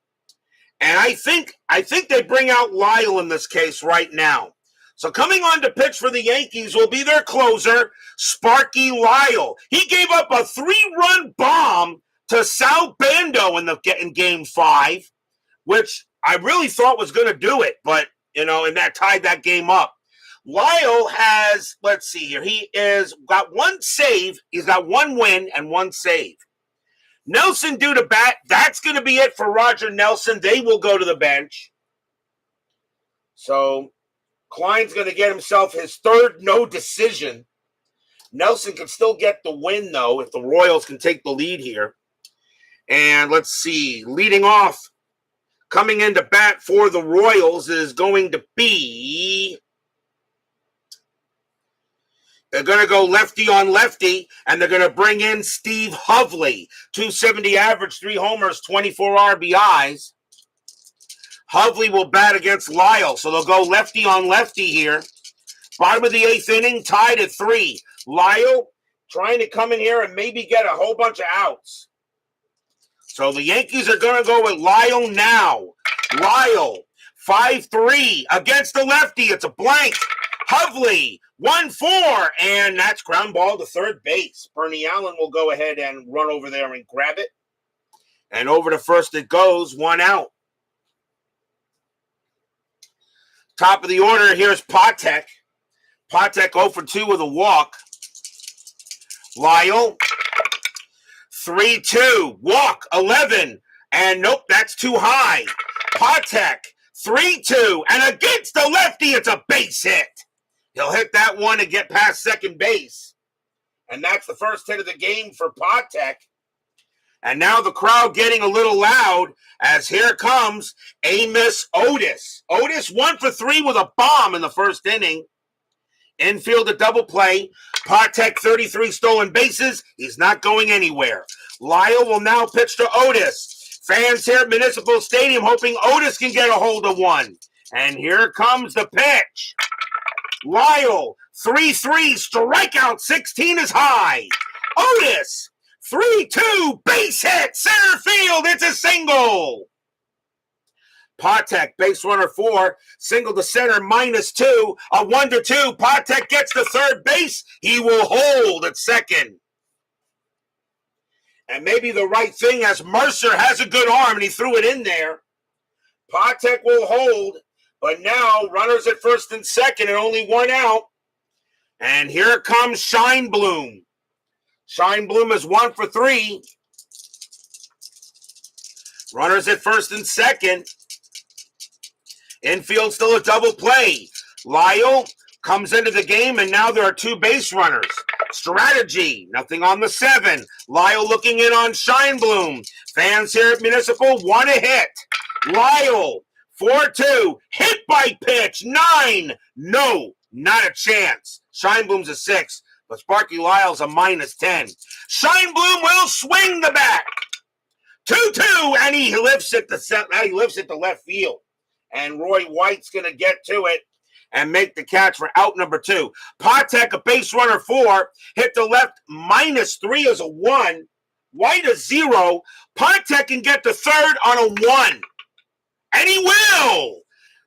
and I think they bring out Lyle in this case right now. So coming on to pitch for the Yankees will be their closer, Sparky Lyle. He gave up a 3-run bomb to Sal Bando in Game 5, which I really thought was going to do it, but, and that tied that game up. Lyle has, let's see here, got 1 save. He's got 1 win and 1 save. Nelson due to bat. That's going to be it for Roger Nelson. They will go to the bench. So Kline's going to get himself his 3rd no decision. Nelson can still get the win, though, if the Royals can take the lead here. And let's see, leading off, coming into bat for the Royals is going to be... They're going to go lefty on lefty, and they're going to bring in Steve Hovley. 270 average, 3 homers, 24 RBIs. Hovley will bat against Lyle, so they'll go lefty on lefty here. Bottom of the 8th inning, tied at 3. Lyle trying to come in here and maybe get a whole bunch of outs. So the Yankees are going to go with Lyle now. Lyle, 5-3 against the lefty. It's a blank. Hovley, 1-4, and that's ground ball to third base. Bernie Allen will go ahead and run over there and grab it. And over to first it goes, 1 out. Top of the order, here's Patek. Patek 0-for-2 with a walk. Lyle, 3-2, walk, 11, and nope, that's too high. Patek, 3-2, and against the lefty, it's a base hit. He'll hit that one and get past second base. And that's the first hit of the game for Patek. And now the crowd getting a little loud as here comes Amos Otis. Otis 1-for-3 with a bomb in the first inning. Infield a double play. Patek 33 stolen bases. He's not going anywhere. Lyle will now pitch to Otis. Fans here at Municipal Stadium hoping Otis can get a hold of one. And here comes the pitch. Lyle, 3-3, strikeout, 16 is high. Otis, 3-2, base hit, center field, it's a single. Patek, base runner 4, single to center, -2, a 1-2. Patek gets to third base. He will hold at second. And maybe the right thing as Mercer has a good arm and he threw it in there. Patek will hold, but now runners at first and second and only 1 out. And here comes Scheinblum. Scheinblum is 1-for-3. Runners at first and second. Infield still a double play. Lyle comes into the game, and now there are 2 base runners. Strategy, nothing on the 7. Lyle looking in on Scheinblum. Fans here at Municipal want a hit. Lyle, 4-2, hit by pitch, 9. No, not a chance. Scheinblum's a 6, but Sparky Lyle's a -10. Scheinblum will swing the bat. 2-2, and he lifts it to left field. And Roy White's going to get to it and make the catch for out number 2. Patek, a base runner 4, hit the left, -3 is a 1. White a 0. Patek can get to third on a 1. And he will.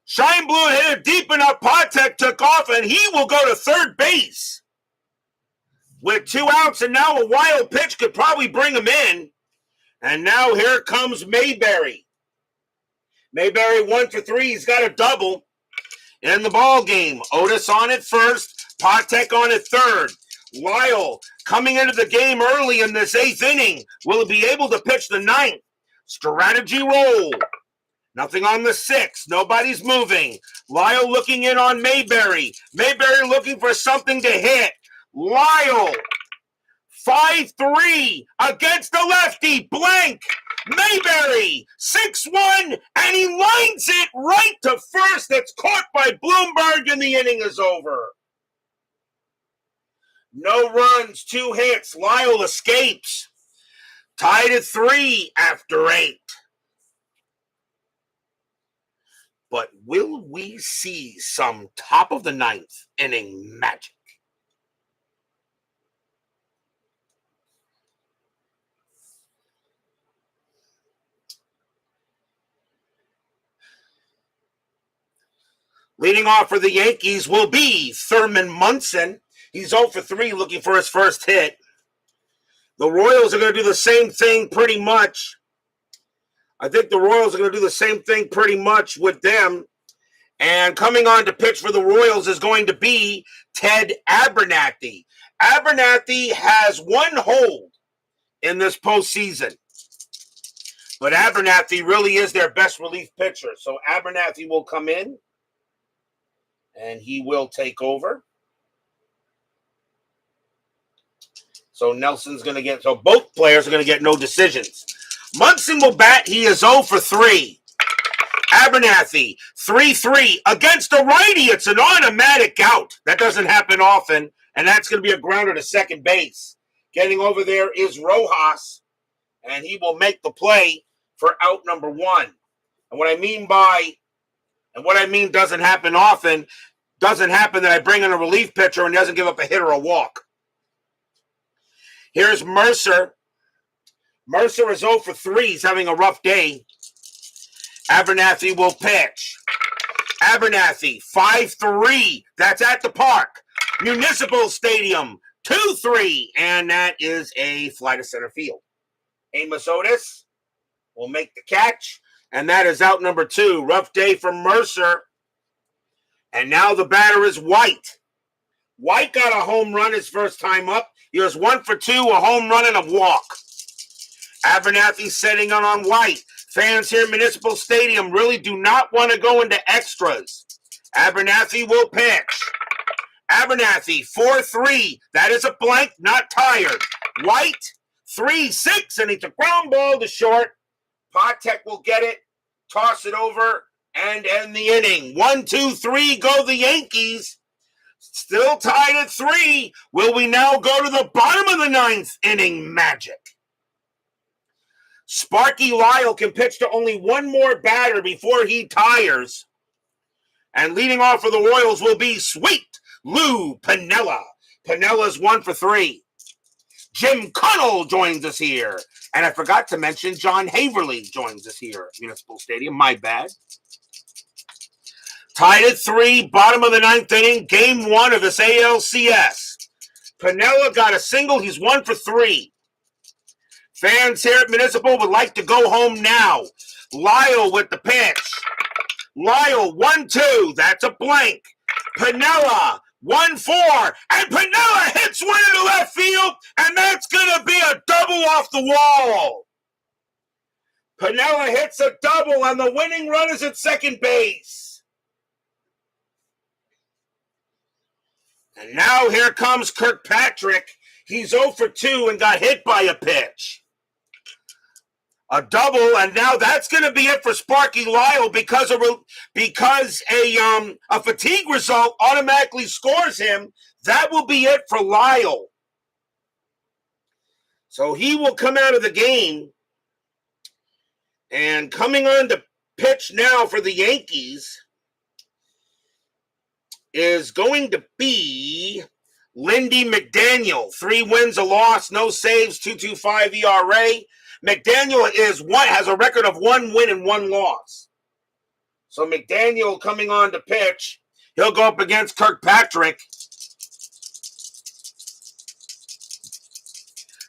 Scheinblum hit it deep enough. Patek took off, and he will go to third base. With 2 outs, and now a wild pitch could probably bring him in. And now here comes Mayberry. Mayberry 1-for-3. He's got a double in the ball game. Otis on it first. Patek on it third. Lyle coming into the game early in this 8th inning. Will he be able to pitch the 9th? Strategy roll. Nothing on the 6th. Nobody's moving. Lyle looking in on Mayberry. Mayberry looking for something to hit. Lyle, 5-3 against the lefty. Blank. Mayberry, 6-1, and he lines it right to first. That's caught by Bloomberg, and the inning is over. No runs, 2 hits. Lyle escapes. Tied at 3 after 8. But will we see some top of the 9th inning magic? Leading off for the Yankees will be Thurman Munson. He's 0-for-3 looking for his first hit. The Royals are going to do the same thing pretty much. I think the Royals are going to do the same thing pretty much with them. And coming on to pitch for the Royals is going to be Ted Abernathy. Abernathy has 1 hold in this postseason. But Abernathy really is their best relief pitcher. So Abernathy will come in. And he will take over. So Nelson's going to get, so both players are going to get no decisions. Munson will bat. He is 0-for-3. Abernathy, 3-3 against a righty. It's an automatic out. That doesn't happen often. And that's going to be a grounder to second base. Getting over there is Rojas. And he will make the play for out number 1. And what I mean doesn't happen often, doesn't happen that I bring in a relief pitcher and he doesn't give up a hit or a walk. Here's Mercer. Mercer is 0 for 3. He's having a rough day. Abernathy will pitch. Abernathy, 5-3. That's at the park. Municipal Stadium, 2-3. And that is a fly to center field. Amos Otis will make the catch. And that is out number 2. Rough day for Mercer. And now the batter is White. White got a home run his first time up. He was 1 for 2, a home run and a walk. Abernathy setting on White. Fans here at Municipal Stadium really do not want to go into extras. Abernathy will pitch. Abernathy, 4-3. That is a blank, not tired. White, 3-6, and it's a ground ball to short. Patek will get it, toss it over, and end the inning. 1-2-3, go the Yankees. Still tied at 3. Will we now go to the bottom of the 9th inning magic? Sparky Lyle can pitch to only one more batter before he tires. And leading off for the Royals will be Sweet Lou Piniella. Pinella's 1 for 3. Jim Connell joins us here. And I forgot to mention John Haverly joins us here at Municipal Stadium. My bad. Tied at 3, bottom of the 9th inning, game 1 of this ALCS. Piniella got a single. He's 1 for 3. Fans here at Municipal would like to go home now. Lyle with the pitch. Lyle, 1-2. That's a blank. Piniella, 1-4. And Piniella hits one into left field, and that's going to be a double off the wall. Piniella hits a double, and the winning run is at second base. And now here comes Kirkpatrick. He's 0 for 2 and got hit by a pitch. A double, and now that's going to be it for Sparky Lyle because a fatigue result automatically scores him. That will be it for Lyle. So he will come out of the game. And coming on to pitch now for the Yankees is going to be Lindy McDaniel. 3 wins, a loss, no saves, 2.25 ERA. McDaniel has a record of 1 win and 1 loss. So McDaniel coming on to pitch. He'll go up against Kirkpatrick.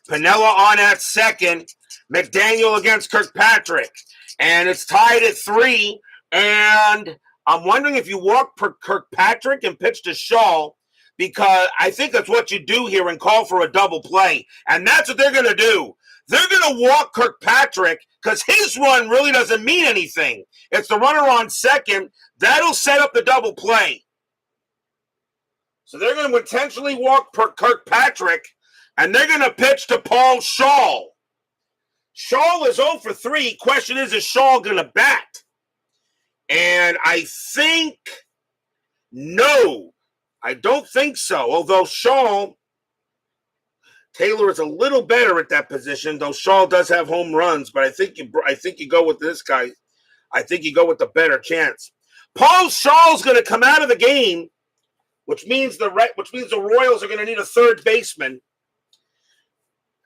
Piniella on at second. McDaniel against Kirkpatrick. And it's tied at 3. And I'm wondering if you walk Kirkpatrick and pitch to Shaw, because I think that's what you do here and call for a double play. And that's what they're going to do. They're going to walk Kirkpatrick because his run really doesn't mean anything. It's the runner on second. That'll set up the double play. So they're going to intentionally walk Kirkpatrick, and they're going to pitch to Paul Shaw. Shaw is 0 for 3. Question is Shaw going to bat? And I think, no, I don't think so. Although Taylor is a little better at that position, though Shaw does have home runs. But I think you go with this guy. I think you go with the better chance. Paul Shaw's going to come out of the game, which means the Royals are going to need a third baseman.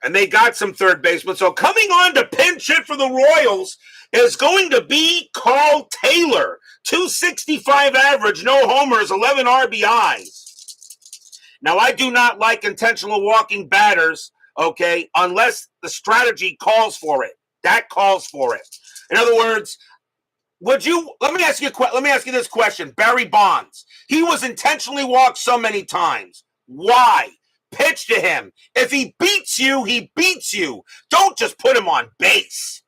And they got some third basemen. So coming on to pinch hit for the Royals is going to be Carl Taylor. 265 average, no homers, 11 RBIs. Now, I do not like intentional walking batters, okay, unless the strategy calls for it. That calls for it. In other words, let me ask you this question. Barry Bonds, he was intentionally walked so many times. Why? Pitch to him. If he beats you, he beats you. Don't just put him on base.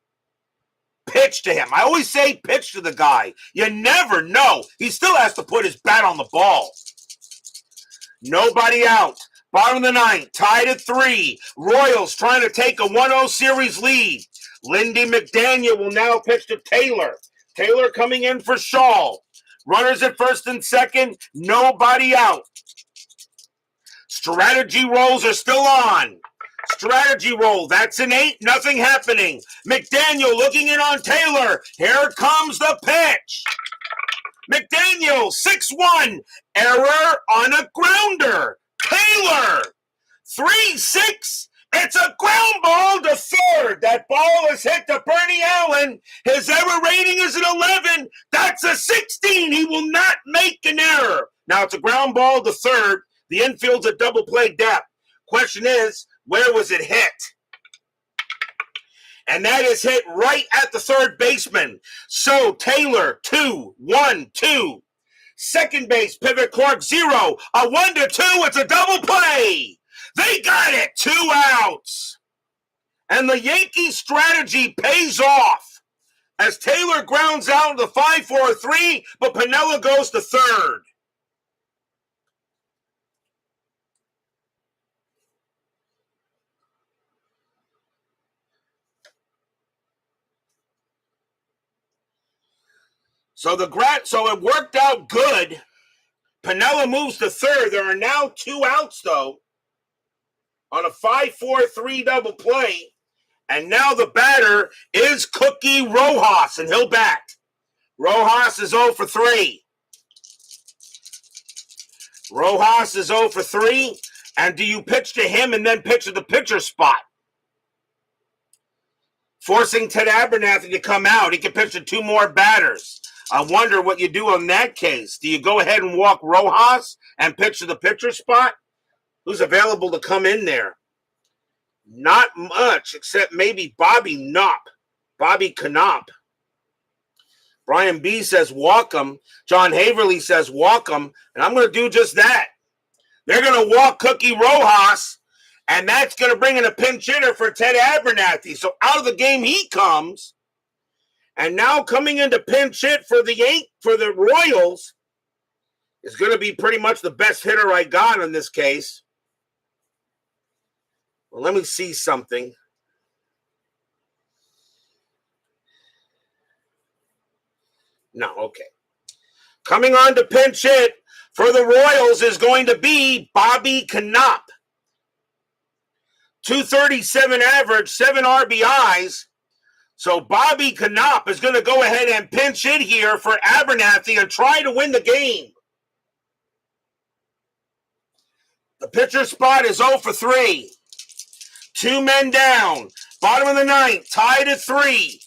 Pitch to him. I always say pitch to the guy. You never know. He still has to put his bat on the ball. Nobody out. Bottom of the 9th, tied at 3. Royals trying to take a 1-0 series lead. Lindy McDaniel will now pitch to Taylor. Taylor coming in for Shaw. Runners at first and second. Nobody out. Strategy rolls are still on. Strategy roll. That's an 8. Nothing happening. McDaniel looking in on Taylor. Here comes the pitch. McDaniel, 6-1. Error on a grounder. Taylor, 3-6. It's a ground ball to third. That ball is hit to Bernie Allen. His error rating is an 11. That's a 16. He will not make an error. Now it's a ground ball to third. The infield's a double play depth. Question is, where was it hit? And that is hit right at the third baseman. So Taylor, 2-1-2. Second base, pivot Clark, 0. A 1-2. It's a double play. They got it. 2 outs. And the Yankees strategy pays off as Taylor grounds out the 5-4-3, but Piniella goes to third. So it worked out good. Piniella moves to third. There are now 2 outs, though, on a 5-4-3 double play. And now the batter is Cookie Rojas, and he'll bat. Rojas is 0 for 3. Rojas is 0 for 3. And do you pitch to him and then pitch to the pitcher spot? Forcing Ted Abernathy to come out. He can pitch to 2 more batters. I wonder what you do in that case. Do you go ahead and walk Rojas and pitch to the pitcher spot? Who's available to come in there? Not much, except maybe Bobby Knopp. Brian B. says walk him. John Haverly says walk him. And I'm going to do just that. They're going to walk Cookie Rojas, and that's going to bring in a pinch hitter for Ted Abernathy. So out of the game he comes. And now coming into pinch hit for the Royals is going to be pretty much the best hitter I got in this case. Well, let me see something. No, okay. Coming on to pinch hit for the Royals is going to be Bobby Knopp. 237 average, 7 RBIs. So Bobby Knopp is going to go ahead and pinch hit here for Abernathy and try to win the game. The pitcher spot is 0 for 3. 2 men down. Bottom of the 9th, tied at 3.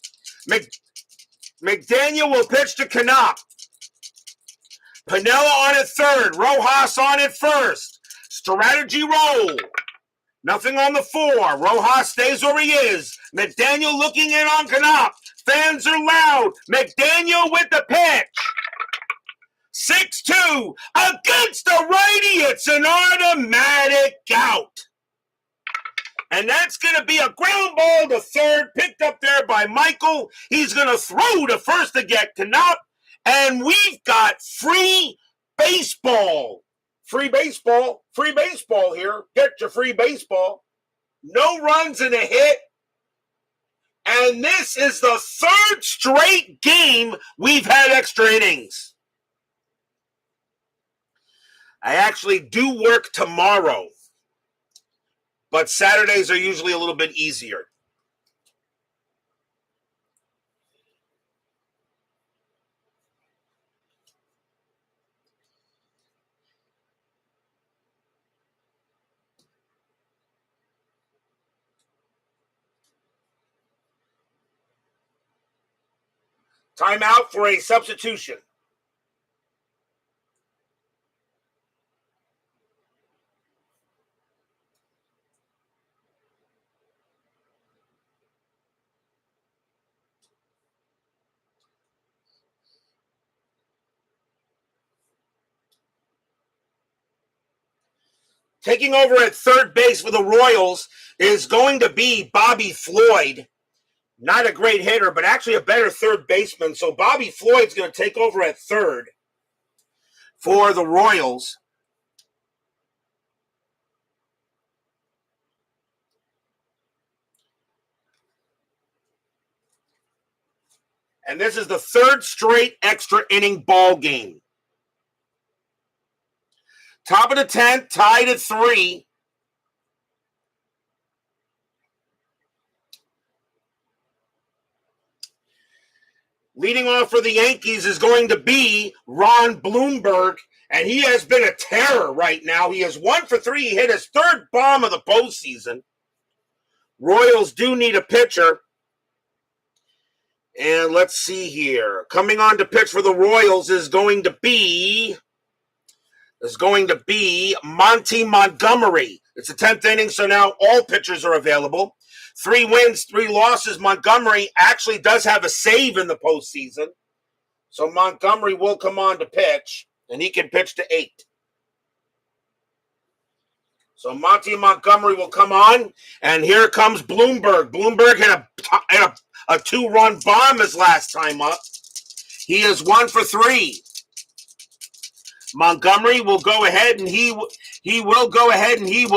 McDaniel will pitch to Knopp. Piniella on at third. Rojas on at first. Strategy roll. Nothing on the 4. Rojas stays where he is. McDaniel looking in on Knopp. Fans are loud. McDaniel with the pitch. 6-2 against the righty. It's an automatic out. And that's going to be a ground ball to third, picked up there by Michael. He's going to throw to first to get Knopp. And we've got free baseball. Free baseball here. Get your free baseball. No runs and a hit. And this is the 3rd straight game we've had extra innings. I actually do work tomorrow, but Saturdays are usually a little bit easier. Timeout for a substitution. Taking over at third base for the Royals is going to be Bobby Floyd. Not a great hitter, but actually a better third baseman. So Bobby Floyd's going to take over at third for the Royals. And this is the 3rd straight extra inning ball game. Top of the 10th, tied at 3. Leading off for the Yankees is going to be Ron Blomberg, and he has been a terror right now. He is 1 for 3. He hit his third bomb of the postseason. Royals do need a pitcher. And let's see here. Coming on to pitch for the Royals is going to be Monty Montgomery. It's the 10th inning, so now all pitchers are available. 3 wins, 3 losses. Montgomery actually does have a save in the postseason. So Montgomery will come on to pitch, and he can pitch to 8. So Monty Montgomery will come on, and here comes Blomberg. Blomberg hit a 2-run bomb his last time up. He is 1 for 3. Montgomery will go ahead and he will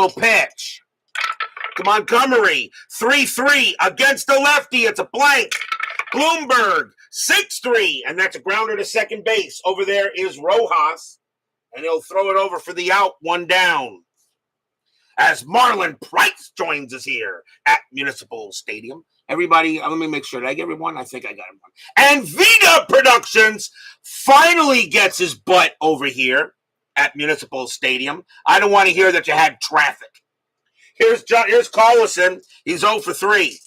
pitch. Montgomery, 3-3 against the lefty. It's a blank. Blomberg, 6-3, and that's a grounder to second base. Over there is Rojas, and he'll throw it over for the out, 1 down. As Marlon Price joins us here at Municipal Stadium. Everybody, let me make sure. Did I get everyone? I think I got everyone. And Vita Productions finally gets his butt over here at Municipal Stadium. I don't want to hear that you had traffic. Here's Collison. He's 0 for 3.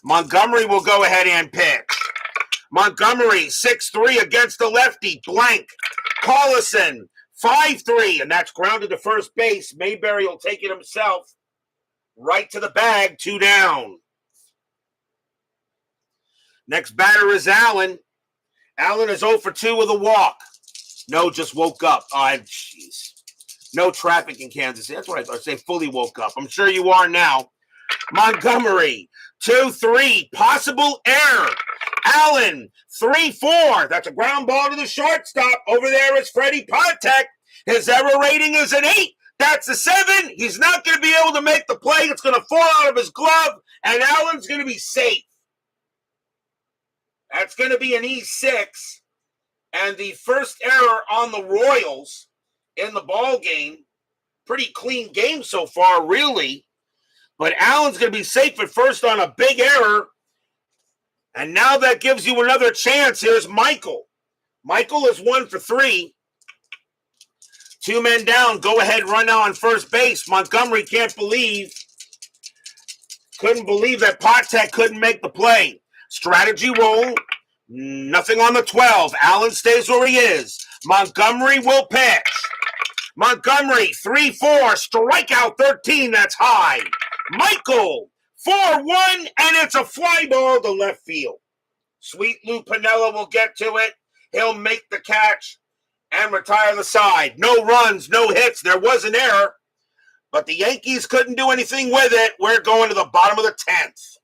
Montgomery will go ahead and pitch. Montgomery, 6-3 against the lefty. Blank. Collison, 5-3, and that's grounded to first base. Mayberry will take it himself. Right to the bag, 2 down. Next batter is Allen. Allen is 0 for 2 with a walk. No, just woke up. Oh, jeez. No traffic in Kansas City. That's what I say, fully woke up. I'm sure you are now. Montgomery, 2-3, possible error. Allen, 3-4. That's a ground ball to the shortstop. Over there is Freddie Patek. His error rating is an 8. That's a 7. He's not going to be able to make the play. It's going to fall out of his glove, and Allen's going to be safe. That's going to be an E6. And the first error on the Royals in the ball game. Pretty clean game so far, really. But Allen's going to be safe at first on a big error. And now that gives you another chance. Here's Michael. Michael is 1 for 3. 2 men down. Go ahead, run now on first base. Montgomery couldn't believe that Patek couldn't make the play. Strategy roll. Nothing on the 12. Allen stays where he is. Montgomery will pitch. Montgomery, 3-4, strikeout 13, that's high. Michael, 4-1, and it's a fly ball to left field. Sweet Lou Piniella will get to it. He'll make the catch and retire the side. No runs, no hits. There was an error, but the Yankees couldn't do anything with it. We're going to the bottom of the 10th.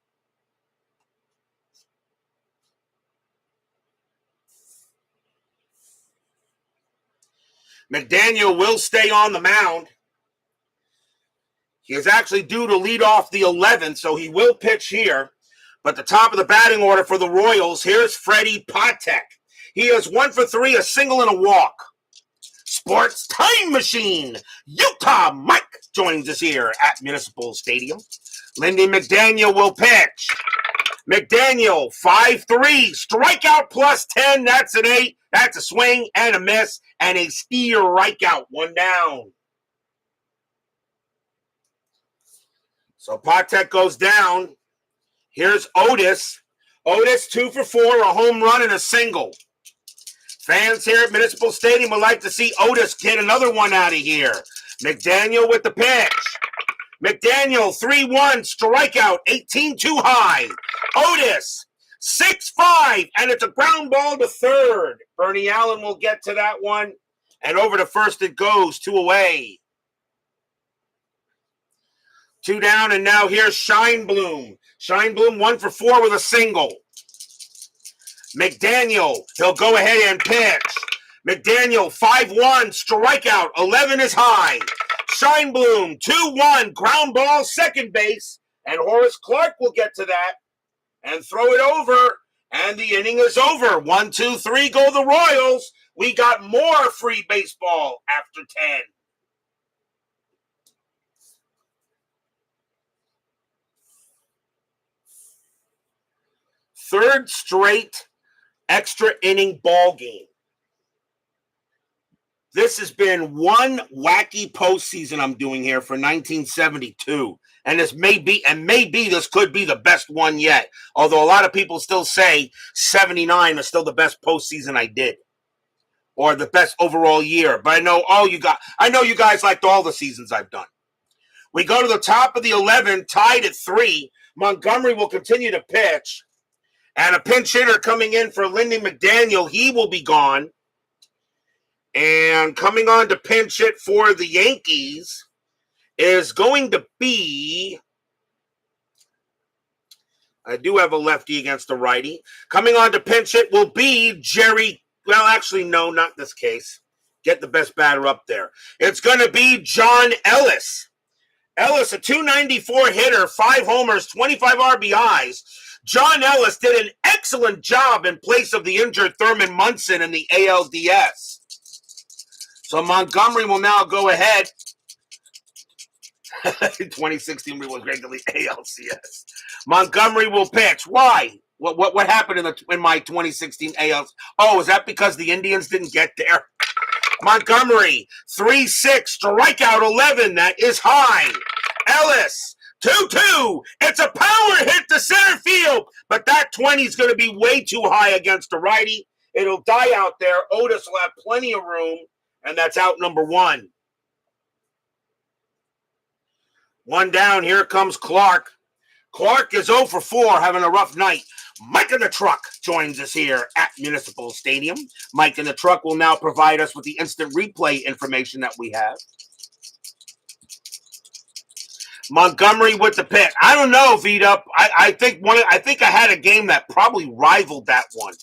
McDaniel will stay on the mound. He is actually due to lead off the 11th, so he will pitch here. But the top of the batting order for the Royals, here's Freddie Patek. He is 1 for 3, a single and a walk. Sports Time Machine. Utah Mike joins us here at Municipal Stadium. Lindy McDaniel will pitch. McDaniel, 5-3, strikeout plus 10. That's an 8. That's a swing and a miss and a strikeout, 1 down. So Patek goes down. Here's Otis. Otis, 2 for 4, a home run and a single. Fans here at Municipal Stadium would like to see Otis get another one out of here. McDaniel with the pitch. McDaniel, 3-1, strikeout, 18 too high. Otis, 6-5, and it's a ground ball to third. Bernie Allen will get to that one, and over to first it goes, 2 away. 2 down, and now here's Scheinblum. Scheinblum, 1 for 4 with a single. McDaniel, he'll go ahead and pitch. McDaniel, 5-1, strikeout, 11 is high. Scheinblum, 2-1, ground ball, second base, and Horace Clark will get to that and throw it over, and the inning is over. 1, 2, 3, go the Royals. We got more free baseball after 10. Third straight extra inning ball game. This has been one wacky postseason I'm doing here for 1972. And maybe this could be the best one yet. Although a lot of people still say 79 is still the best postseason I did. Or the best overall year. But I know you guys liked all the seasons I've done. We go to the top of the 11, tied at 3. Montgomery will continue to pitch. And a pinch hitter coming in for Lindy McDaniel. He will be gone. And coming on to pinch hit for the Yankees is going to be, I do have a lefty against a righty. Coming on to pinch hit will be Jerry, well, actually, no, not this case. Get the best batter up there. It's going to be John Ellis. Ellis, a .294 hitter, 5 homers, 25 RBIs. John Ellis did an excellent job in place of the injured Thurman Munson in the ALDS. So Montgomery will now go ahead. 2016 was regularly ALCS. Montgomery will pitch. Why? What happened in my 2016 ALCS? Oh, is that because the Indians didn't get there? Montgomery, 3-6, strikeout 11. That is high. Ellis, 2-2. It's a power hit to center field, but that 20 is going to be way too high against the righty. It'll die out there. Otis will have plenty of room. And that's out number 1. 1 down. Here comes Clark. Clark is 0 for 4, having a rough night. Mike in the Truck joins us here at Municipal Stadium. Mike in the Truck will now provide us with the instant replay information that we have. Montgomery with the pitch. I don't know, Vita. I think I had a game that probably rivaled that one.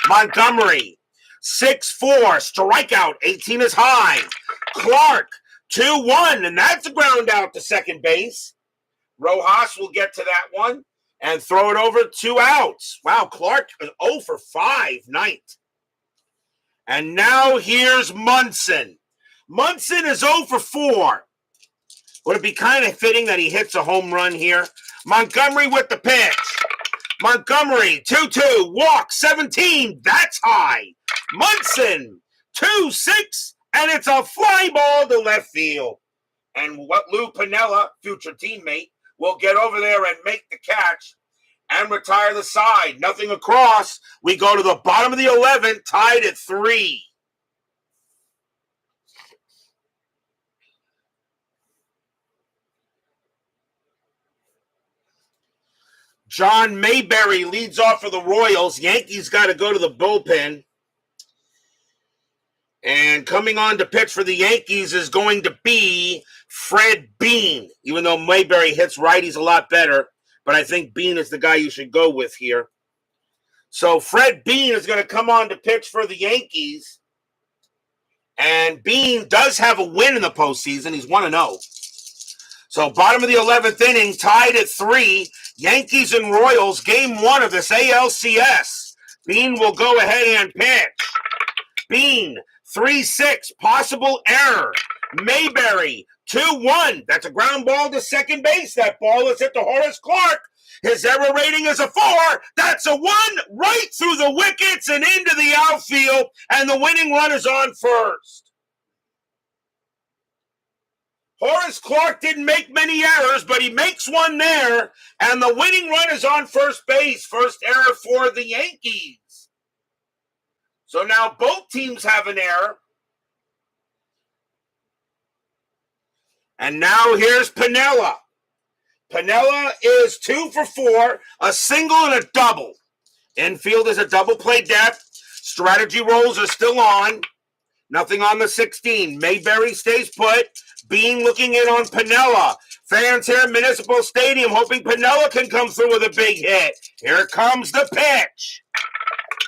Montgomery. 6-4, strikeout, 18 is high. Clark, 2-1, and that's a ground out to second base. Rojas will get to that one and throw it over 2 outs. Wow, Clark is 0 for 5 night. And now here's Munson. Munson is 0 for 4. Would it be kind of fitting that he hits a home run here? Montgomery with the pitch. Montgomery, 2-2, walk, 17, that's high. Munson, 2-6, and it's a fly ball to left field. And what Lou Piniella, future teammate, will get over there and make the catch and retire the side. Nothing across. We go to the bottom of the 11th, tied at 3. John Mayberry leads off for the Royals. Yankees got to go to the bullpen. And coming on to pitch for the Yankees is going to be Fred Bean. Even though Mayberry hits righties a lot better, but I think Bean is the guy you should go with here. So Fred Bean is going to come on to pitch for the Yankees. And Bean does have a win in the postseason. He's 1-0. So bottom of the 11th inning, tied at 3. Yankees and Royals, game 1 of this ALCS. Bean will go ahead and pitch. Bean, 3-6, possible error. Mayberry, 2-1. That's a ground ball to second base. That ball is hit to Horace Clark. His error rating is a 4. That's a 1 right through the wickets and into the outfield. And the winning run is on first. Horace Clark didn't make many errors, but he makes one there. And the winning run is on first base. First error for the Yankees. So now both teams have an error. And now here's Piniella. Piniella is 2 for 4, a single and a double. Infield is a double play depth. Strategy rolls are still on. Nothing on the 16. Mayberry stays put. Bean looking in on Piniella. Fans here at Municipal Stadium hoping Piniella can come through with a big hit. Here comes the pitch.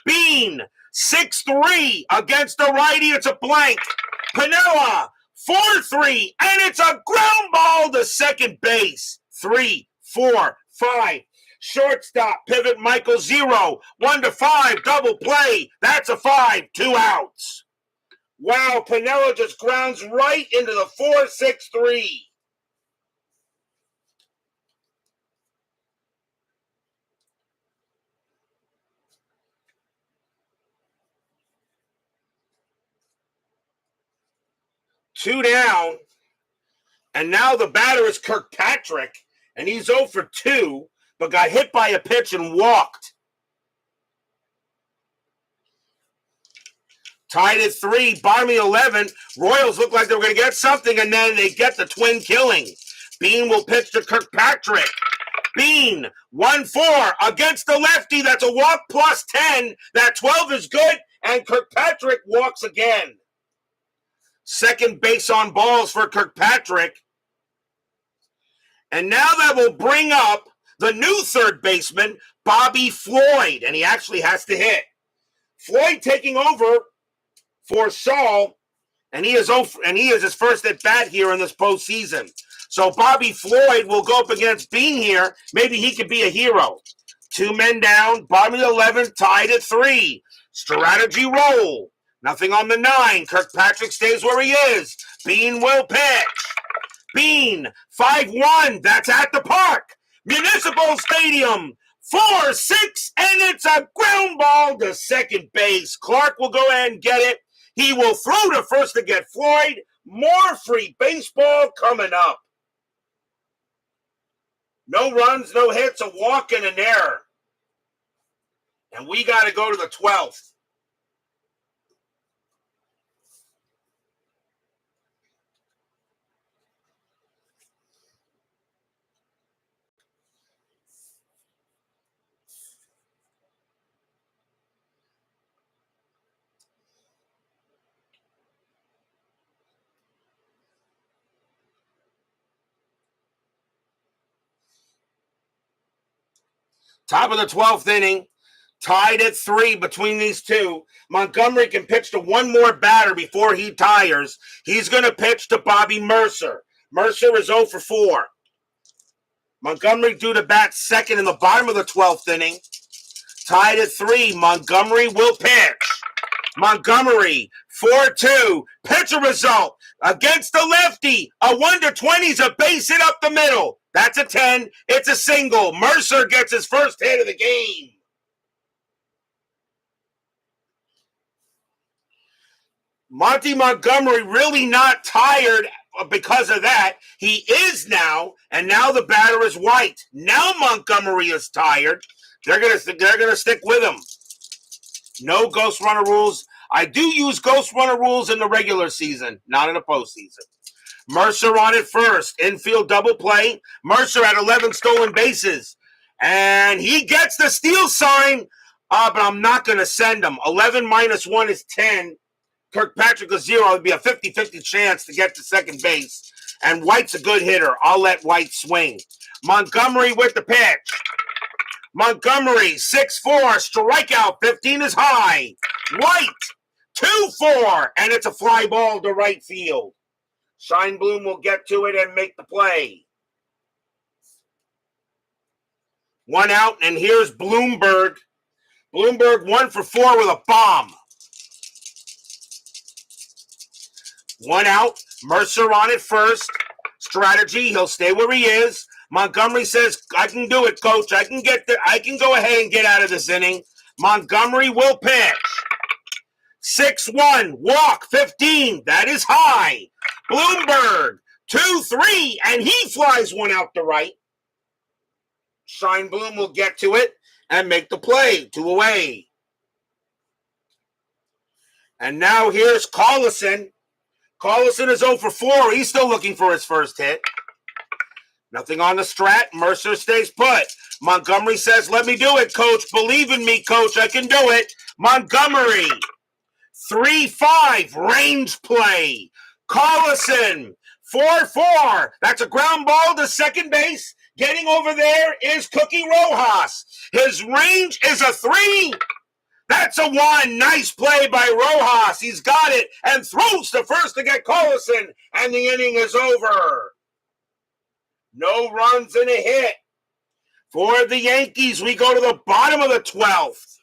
Bean, 6-3 against the righty. It's a blank. Piniella, 4-3, and it's a ground ball to second base. 3, 4, 5. Shortstop, pivot, Michael, 0. 1-5, double play. That's a 5, 2 outs. Wow, Piniella just grounds right into the 4-6-3. 2 down. And now the batter is Kirkpatrick, and he's 0 for 2, but got hit by a pitch and walked. Tied at 3, bottom of 11. Royals look like they were going to get something, and then they get the twin killing. Bean will pitch to Kirkpatrick. Bean, 1-4 against the lefty. That's a walk plus 10. That 12 is good, and Kirkpatrick walks again. Second base on balls for Kirkpatrick. And now that will bring up the new third baseman, Bobby Floyd, and he actually has to hit. Floyd taking over for Saul, and he is his first at bat here in this postseason. So Bobby Floyd will go up against Bean here. Maybe he could be a hero. 2 men down, bottom of the 11th, tied at 3. Strategy roll. Nothing on the 9. Kirkpatrick stays where he is. Bean will pitch. Bean, 5-1. That's at the park. Municipal Stadium. 4-6, and it's a ground ball to second base. Clark will go ahead and get it. He will throw to first to get Floyd. More free baseball coming up. No runs, no hits, a walk, and an error. And we got to go to the 12th. Top of the 12th inning, tied at 3 between these two. Montgomery can pitch to one more batter before he tires. He's going to pitch to Bobby Mercer. Mercer is 0 for 4. Montgomery due to bat second in the bottom of the 12th inning. Tied at 3. Montgomery will pitch. Montgomery, 4-2. Pitcher result against the lefty. A 1-20 is a base hit up the middle. That's a 10. It's a single. Mercer gets his first hit of the game. Monty Montgomery really not tired because of that. He is now, and now the batter is White. Now Montgomery is tired. They're gonna stick with him. No ghost runner rules. I do use ghost runner rules in the regular season, not in the postseason. Mercer on it first. Infield double play. Mercer at 11 stolen bases. And he gets the steal sign, but I'm not going to send him. 11 minus 1 is 10. Kirkpatrick is 0. It would be a 50-50 chance to get to second base. And White's a good hitter. I'll let White swing. Montgomery with the pitch. Montgomery, 6-4. Strikeout, 15 is high. White, 2-4. And it's a fly ball to right field. Scheinblum will get to it and make the play. 1 out, and here's Bloomberg. Bloomberg 1 for 4 with a bomb. 1 out. Mercer on it first. Strategy. He'll stay where he is. Montgomery says, I can do it, coach. I can get there. I can go ahead and get out of this inning. Montgomery will pitch. 6-1. Walk. 15. That is high. Bloomberg. 2-3. And he flies one out to right. Scheinblum will get to it and make the play. 2 away. And now here's Collison. Collison is 0 for 4. He's still looking for his first hit. Nothing on the strat. Mercer stays put. Montgomery says, let me do it, coach. Believe in me, coach. I can do it. Montgomery. 3-5. Range play. Collison. 4-4. That's a ground ball to second base. Getting over there is Cookie Rojas. His range is a 3. That's a 1. Nice play by Rojas. He's got it and throws to first to get Collison. And the inning is over. No runs and a hit. For the Yankees, we go to the bottom of the 12th.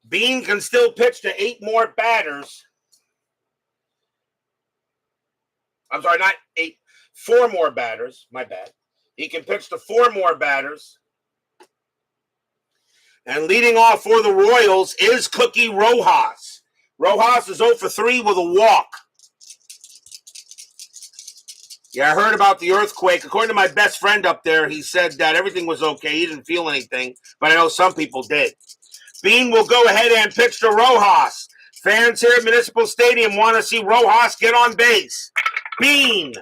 Bean can still pitch to 8 more batters. I'm sorry, not 8, 4 more batters. My bad. He can pitch to 4 more batters. And leading off for the Royals is Cookie Rojas. Rojas is 0 for 3 with a walk. Yeah, I heard about the earthquake. According to my best friend up there, he said that everything was okay. He didn't feel anything, but I know some people did. Bean will go ahead and pitch to Rojas. Fans here at Municipal Stadium want to see Rojas get on base. Bean,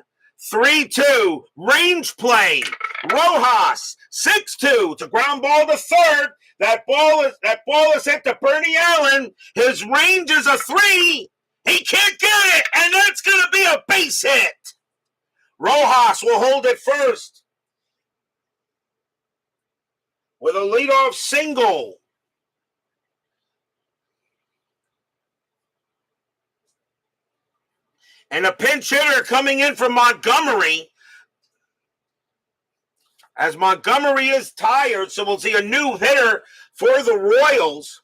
3-2, range play. Rojas, 6-2 to ground ball to third. That ball is hit to Bernie Allen. His range is a 3. He can't get it, and that's going to be a base hit. Rojas will hold it first with a leadoff single. And a pinch hitter coming in from Montgomery. As Montgomery is tired, so we'll see a new hitter for the Royals.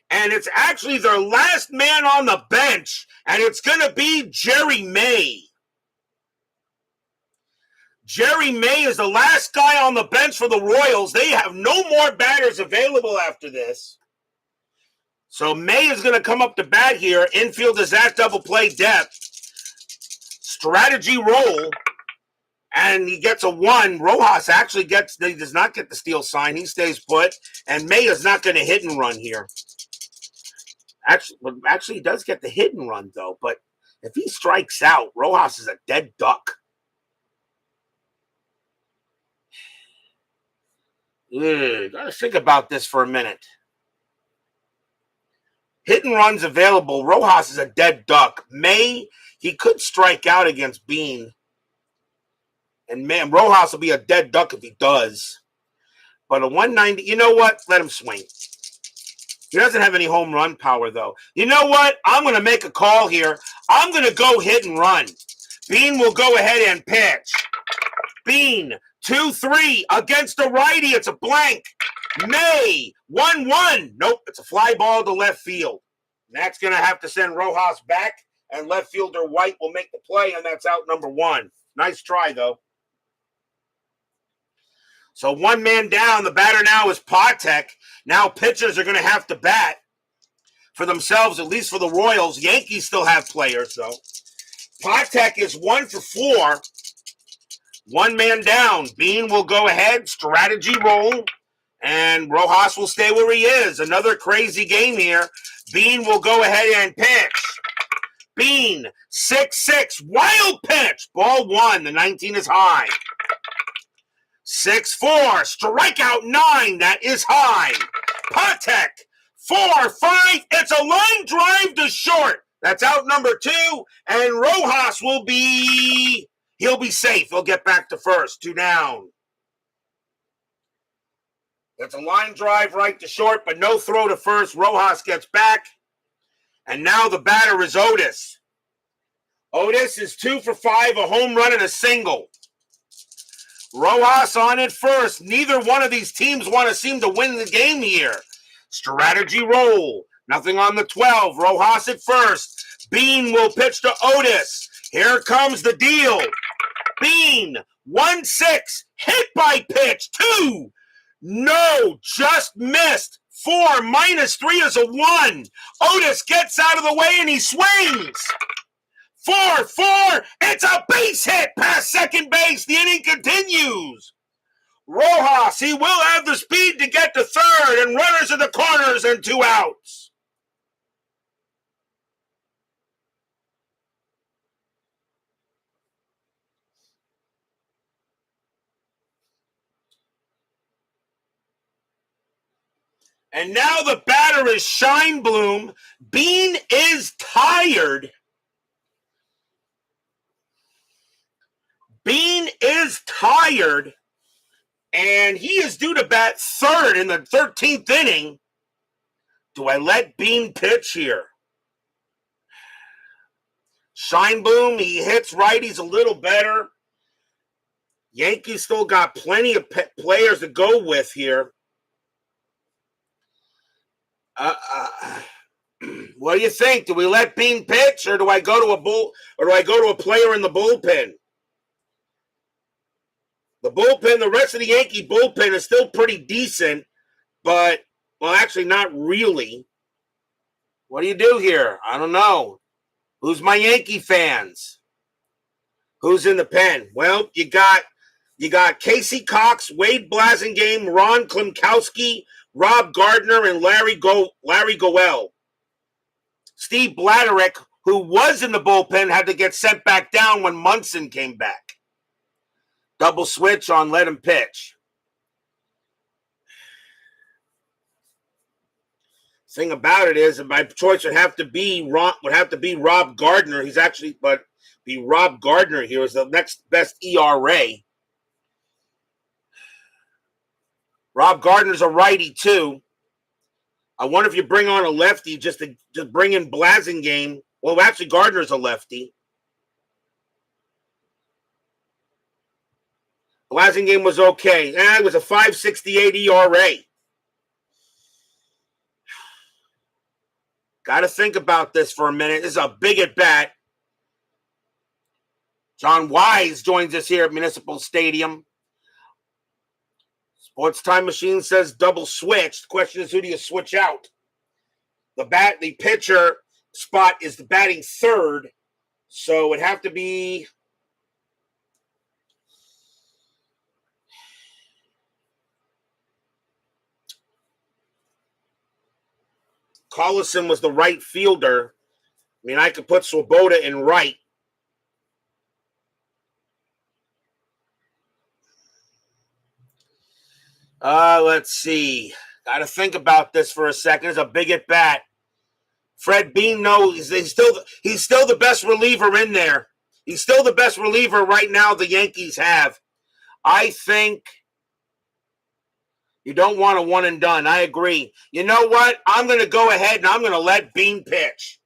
And it's actually their last man on the bench, and it's going to be Jerry May. Jerry May is the last guy on the bench for the Royals. They have no more batters available after this. So May is going to come up to bat here. Infield is at double play depth. Strategy roll. And he gets a 1. Rojas actually he does not get the steal sign. He stays put. And May is not going to hit and run here. Actually, he does get the hit and run, though. But if he strikes out, Rojas is a dead duck. Gotta think about this for a minute. Hit and runs available. Rojas is a dead duck. May, he could strike out against Bean. And man, Rojas will be a dead duck if he does. But a 190, you know what? Let him swing. He doesn't have any home run power, though. You know what? I'm going to make a call here. I'm going to go hit and run. Bean will go ahead and pitch. Bean, 2-3 against the righty. It's a blank. May, 1-1. Nope, it's a fly ball to left field. And that's going to have to send Rojas back, and left fielder White will make the play, and that's out number 1. Nice try, though. So 1 man down. The batter now is Patek. Now pitchers are going to have to bat for themselves, at least for the Royals. Yankees still have players, though. Patek is 1 for 4. 1 man down. Bean will go ahead. Strategy roll. And Rojas will stay where he is. Another crazy game here. Bean will go ahead and pitch. Bean, 6-6. Wild pitch. Ball 1. The 19 is high. 6-4. Strikeout 9. That is high. Patek, 4-5. It's a line drive to short. That's out number 2. And Rojas he'll be safe. He'll get back to first. 2 down. That's a line drive right to short, but no throw to first. Rojas gets back. And now the batter is Otis. Otis is 2 for 5, a home run and a single. Rojas on it first. Neither one of these teams want to seem to win the game here. Strategy roll. Nothing on the 12. Rojas at first. Bean will pitch to Otis. Here comes the deal. Bean, 1-6. Hit by pitch. 2. No, just missed. 4 -3 is a 1. Otis gets out of the way and he swings. 4-4. It's a base hit past second base. The inning continues. Rojas, he will have the speed to get to third, and runners in the corners and 2 outs. And now the batter is Scheinblum. Bean is tired. Bean is tired, and he is due to bat third in the 13th inning. Do I let Bean pitch here? Scheinblum, he hits righties a little better. Yankees still got plenty of players to go with here. What do you think? Do we let Bean pitch, or do I go to a player in the bullpen? The bullpen, the rest of the Yankee bullpen is still pretty decent, but, well, actually not really. What do you do here? I don't know. Who's my Yankee fans? Who's in the pen? Well, you got Casey Cox, Wade Blasingame, Ron Klimkowski, Rob Gardner, and Larry Goel. Steve Blatterick, who was in the bullpen, had to get sent back down when Munson came back. Double switch on let him pitch. Thing about it is, my choice would have to be Rob Gardner. Rob Gardner here is the next best ERA. Rob Gardner's a righty too. I wonder if you bring on a lefty just to bring in Blasingame. Well, actually, Gardner's a lefty. Blasingame was okay. It was a 5.68 ERA. Got to think about this for a minute. This is a big at bat. John Wise joins us here at Municipal Stadium. Sports Time Machine says double switch. The question is, who do you switch out? The pitcher spot is the batting third, so it would have to be Collison was the right fielder. I mean, I could put Swoboda in right. Let's see. Got to think about this for a second. It's a big at bat. Fred Bean knows he's still the best reliever in there. He's still the best reliever right now the Yankees have. I think you don't want a one and done. I agree. You know what? I'm going to go ahead and I'm going to let Bean pitch.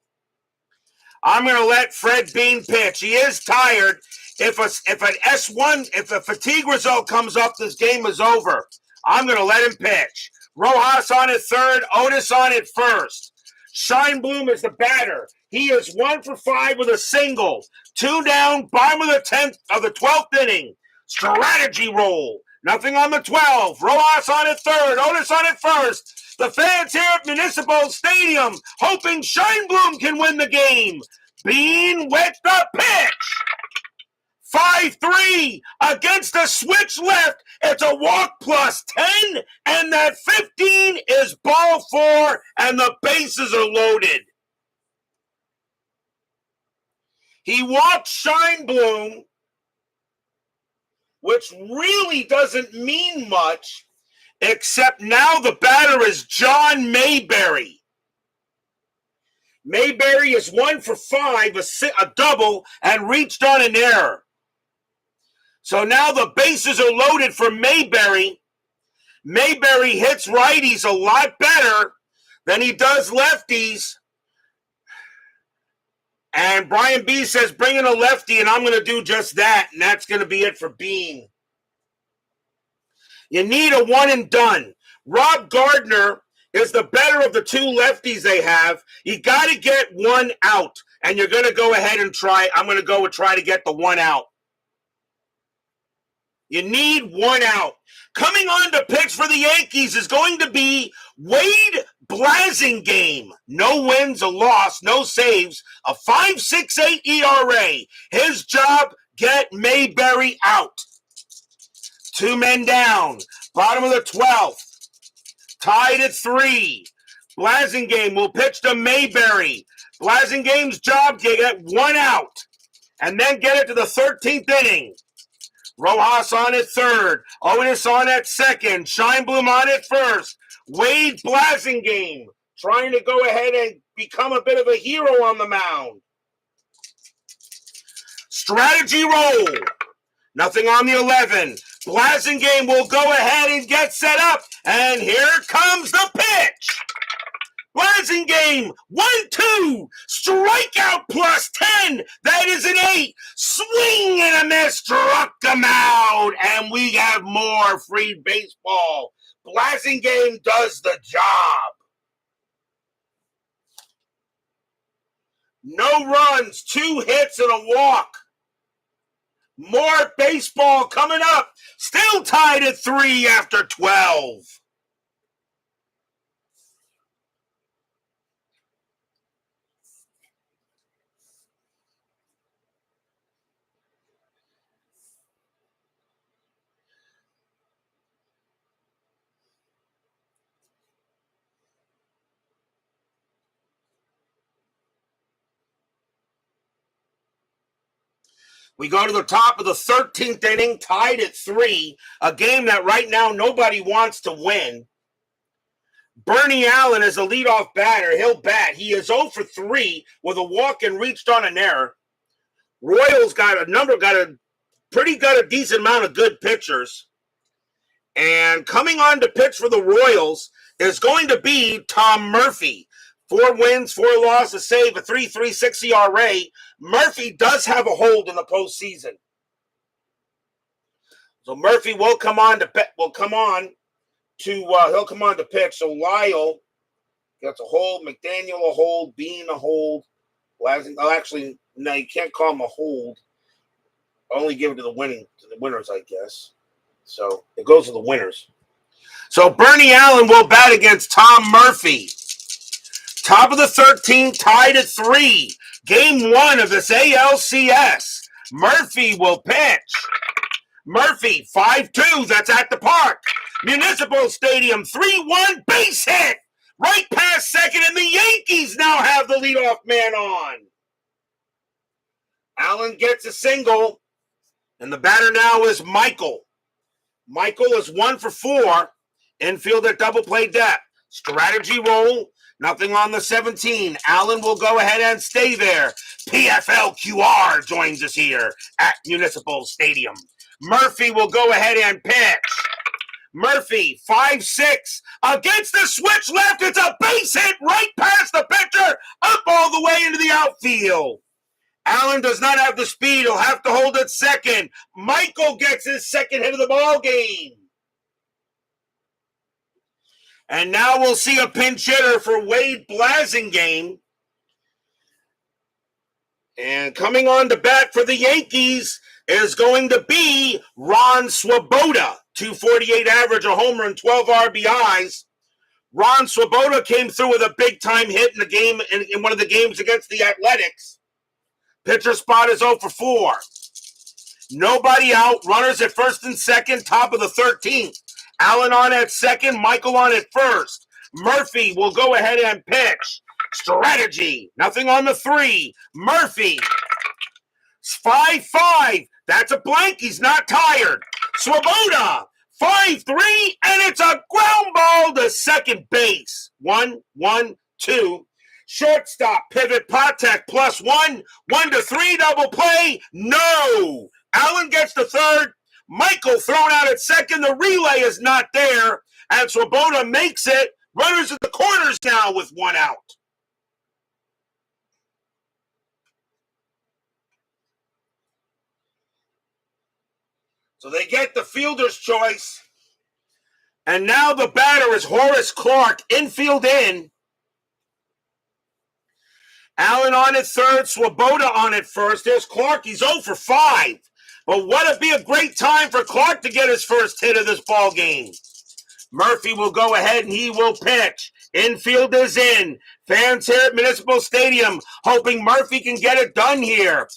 I'm going to let Fred Bean pitch. He is tired. If a fatigue result comes up, this game is over. I'm going to let him pitch. Rojas on at third, Otis on at first. Scheinblum is the batter. He is 1 for 5 with a single. 2 down, bottom of the 12th inning. Strategy roll. Nothing on the 12. Rojas on at third, Otis on at first. The fans here at Municipal Stadium hoping Scheinblum can win the game. Bean with the pitch. 5-3 against a switch left. It's a walk plus 10, and that 15 is ball 4, and the bases are loaded. He walked Scheinblum, which really doesn't mean much, except now the batter is John Mayberry. Mayberry is 1 for 5, a double, and reached on an error. So now the bases are loaded for Mayberry. Mayberry hits righties a lot better than he does lefties. And Brian B says, bring in a lefty, and I'm going to do just that. And that's going to be it for Bean. You need a one and done. Rob Gardner is the better of the 2 lefties they have. You got to get 1 out. And you're going to go ahead and try. I'm going to go and try to get the 1 out. You need 1 out. Coming on to pitch for the Yankees is going to be Wade Blasingame. No wins, a loss, no saves, a 5.68 ERA. His job, get Mayberry out. 2 men down. Bottom of the 12th. Tied at 3. Blasingame will pitch to Mayberry. Blasingame's job to get 1 out. And then get it to the 13th inning. Rojas on at third. Otis on at second. Scheinblum on at first. Wade Blasingame trying to go ahead and become a bit of a hero on the mound. Strategy roll. Nothing on the 11. Blasingame will go ahead and get set up. And here comes the pitch. Blasingame, 1-2, strikeout plus 10. That is an 8. Swing and a miss, struck him out. And we have more free baseball. Blasingame does the job. No runs, 2 hits, and a walk. More baseball coming up. Still tied at 3 after 12. We go to the top of the 13th inning, tied at 3, a game that right now nobody wants to win. Bernie Allen is a leadoff batter. He'll bat. He is 0 for 3 with a walk and reached on an error. Royals got a decent amount of good pitchers. And coming on to pitch for the Royals is going to be Tom Murphy. 4 wins, 4 losses, a save, a 3.36 ERA. Murphy does have a hold in the postseason. So Murphy will come on to pitch. So Lyle gets a hold, McDaniel a hold, Bean a hold. Actually, no, you can't call him a hold. I'll only give it to the winners, I guess. So it goes to the winners. So Bernie Allen will bat against Tom Murphy. Top of the 13th, tied at 3. Game 1 of this ALCS. Murphy will pitch. Murphy, 5-2. That's at the park. Municipal Stadium, 3-1 base hit. Right past second, and the Yankees now have the leadoff man on. Allen gets a single, and the batter now is Michael. Michael is 1 for 4. Infield at double play depth. Strategy roll. Nothing on the 17. Allen will go ahead and stay there. PFL QR joins us here at Municipal Stadium. Murphy will go ahead and pitch. Murphy, 5-6. Against the switch left. It's a base hit right past the pitcher. Up all the way into the outfield. Allen does not have the speed. He'll have to hold at second. Michael gets his second hit of the ball game. And now we'll see a pinch hitter for Wade Blasingame. And coming on to bat for the Yankees is going to be Ron Swoboda. 248 average, a homer, and 12 RBIs. Ron Swoboda came through with a big-time hit in the game in one of the games against the Athletics. Pitcher spot is 0 for 4. Nobody out. Runners at first and second, top of the 13th. Allen on at second, Michael on at first. Murphy will go ahead and pitch. Strategy. Nothing on the 3. Murphy. 5-5. That's a blank. He's not tired. Swoboda. 5-3. And it's a ground ball to second base. 1-1-2. Shortstop. Pivot. Patek +1. 1-3. Double play. No. Allen gets the third. Michael thrown out at second. The relay is not there. And Swoboda makes it. Runners at the corners now with 1 out. So they get the fielder's choice. And now the batter is Horace Clark. Infield in. Allen on at third. Swoboda on at first. There's Clark. He's 0 for 5. But would it be a great time for Clark to get his first hit of this ball game? Murphy will go ahead and he will pitch. Infield is in. Fans here at Municipal Stadium hoping Murphy can get it done here.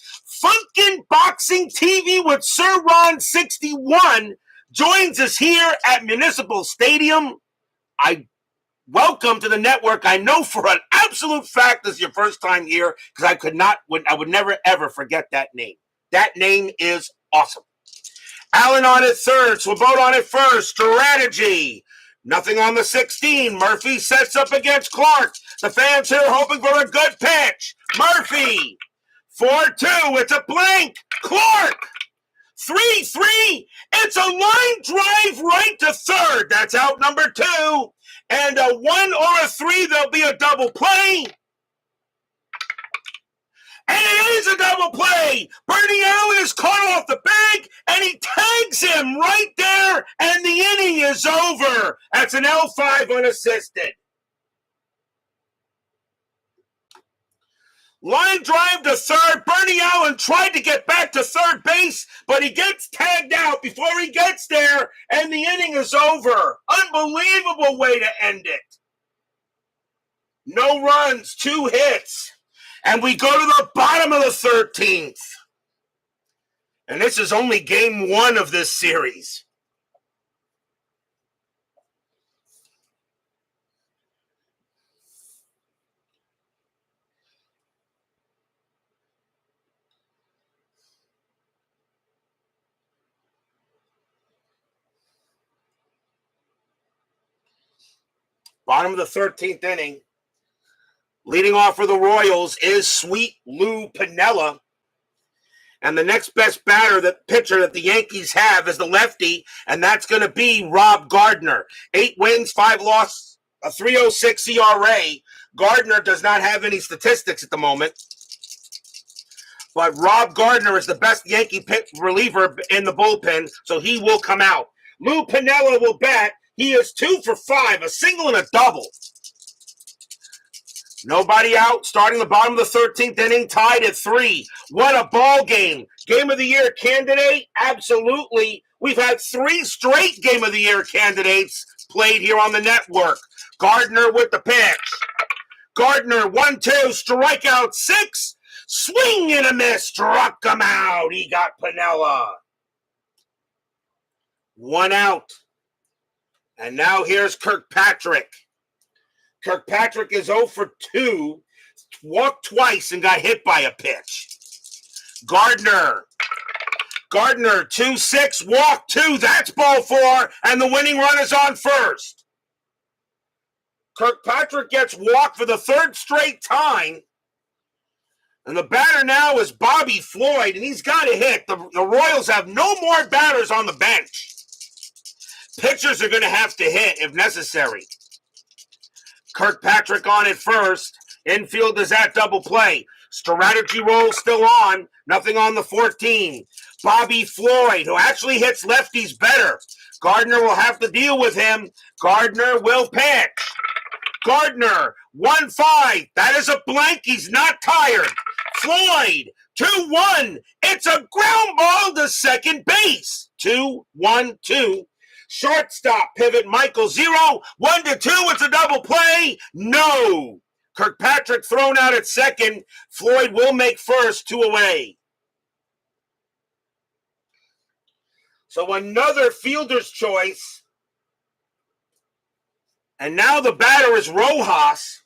Funkin' Boxing TV with Sir Ron 61 joins us here at Municipal Stadium. Welcome to the network. I know for an absolute fact this is your first time here because I would never ever forget that name. That name is awesome. Allen on at third. Swoboda on at first. Strategy. Nothing on the 16. Murphy sets up against Clark. The fans here hoping for a good pitch. Murphy. 4-2. It's a blank. Clark. 3-3. It's a line drive right to third. That's out number 2. And a 1 or a 3, there'll be a double play. And it is a double play. Bernie Allen is caught off the bag, and he tags him right there, and the inning is over. That's an L5 unassisted. Line drive to third. Bernie Allen tried to get back to third base, but he gets tagged out before he gets there, and the inning is over. Unbelievable way to end it. No runs, 2 hits. And we go to the bottom of the 13th. And this is only game 1 of this series. Bottom of the 13th inning. Leading off for the Royals is Sweet Lou Piniella. And the next best pitcher that the Yankees have is the lefty, and that's going to be Rob Gardner. 8 wins, 5 losses, a 3.06 ERA. Gardner does not have any statistics at the moment. But Rob Gardner is the best Yankee reliever in the bullpen, so he will come out. Lou Piniella will bat. He is 2 for 5, a single and a double. Nobody out, starting the bottom of the 13th inning, tied at 3. What a ball game. Game of the Year candidate? Absolutely. We've had 3 straight Game of the Year candidates played here on the network. Gardner with the pitch. Gardner, 1-2, strikeout 6. Swing and a miss, struck him out. He got Piniella. 1 out. And now here's Kirkpatrick. Kirkpatrick is 0 for 2, walked twice and got hit by a pitch. Gardner, 2-6, walked 2, that's ball 4, and the winning run is on first. Kirkpatrick gets walked for the 3rd straight time, and the batter now is Bobby Floyd, and he's got to hit. The Royals have no more batters on the bench. Pitchers are going to have to hit if necessary. Kirkpatrick on it first. Infield is at double play. Strategy roll still on. Nothing on the 14. Bobby Floyd, who actually hits lefties better. Gardner will have to deal with him. Gardner will pitch. Gardner, 1-5. That is a blank. He's not tired. Floyd, 2-1. It's a ground ball to second base. 2-1-2. Shortstop pivot, Michael 0, 1-2, it's a double play. No. Kirkpatrick thrown out at second. Floyd will make first, 2 away. So another fielder's choice. And now the batter is Rojas.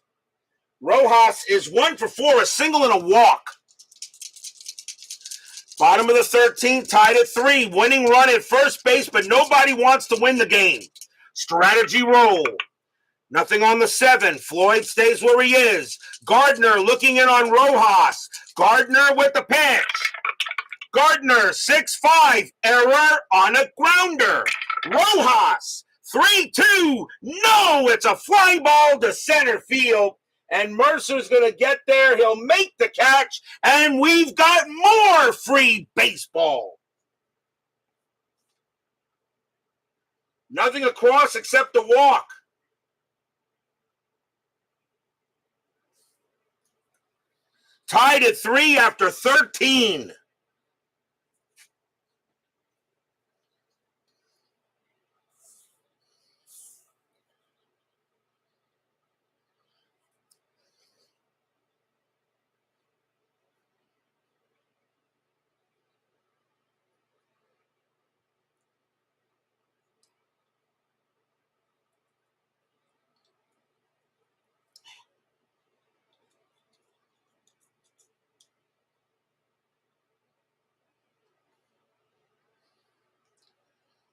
Rojas is 1 for 4, a single and a walk. Bottom of the 13th, tied at 3. Winning run at first base, but nobody wants to win the game. Strategy roll. Nothing on the 7. Floyd stays where he is. Gardner looking in on Rojas. Gardner with the pitch. Gardner, 6-5. Error on a grounder. Rojas, 3-2. No, it's a fly ball to center field. And Mercer's going to get there. He'll make the catch. And we've got more free baseball. Nothing across except a walk. Tied at 3 after 13.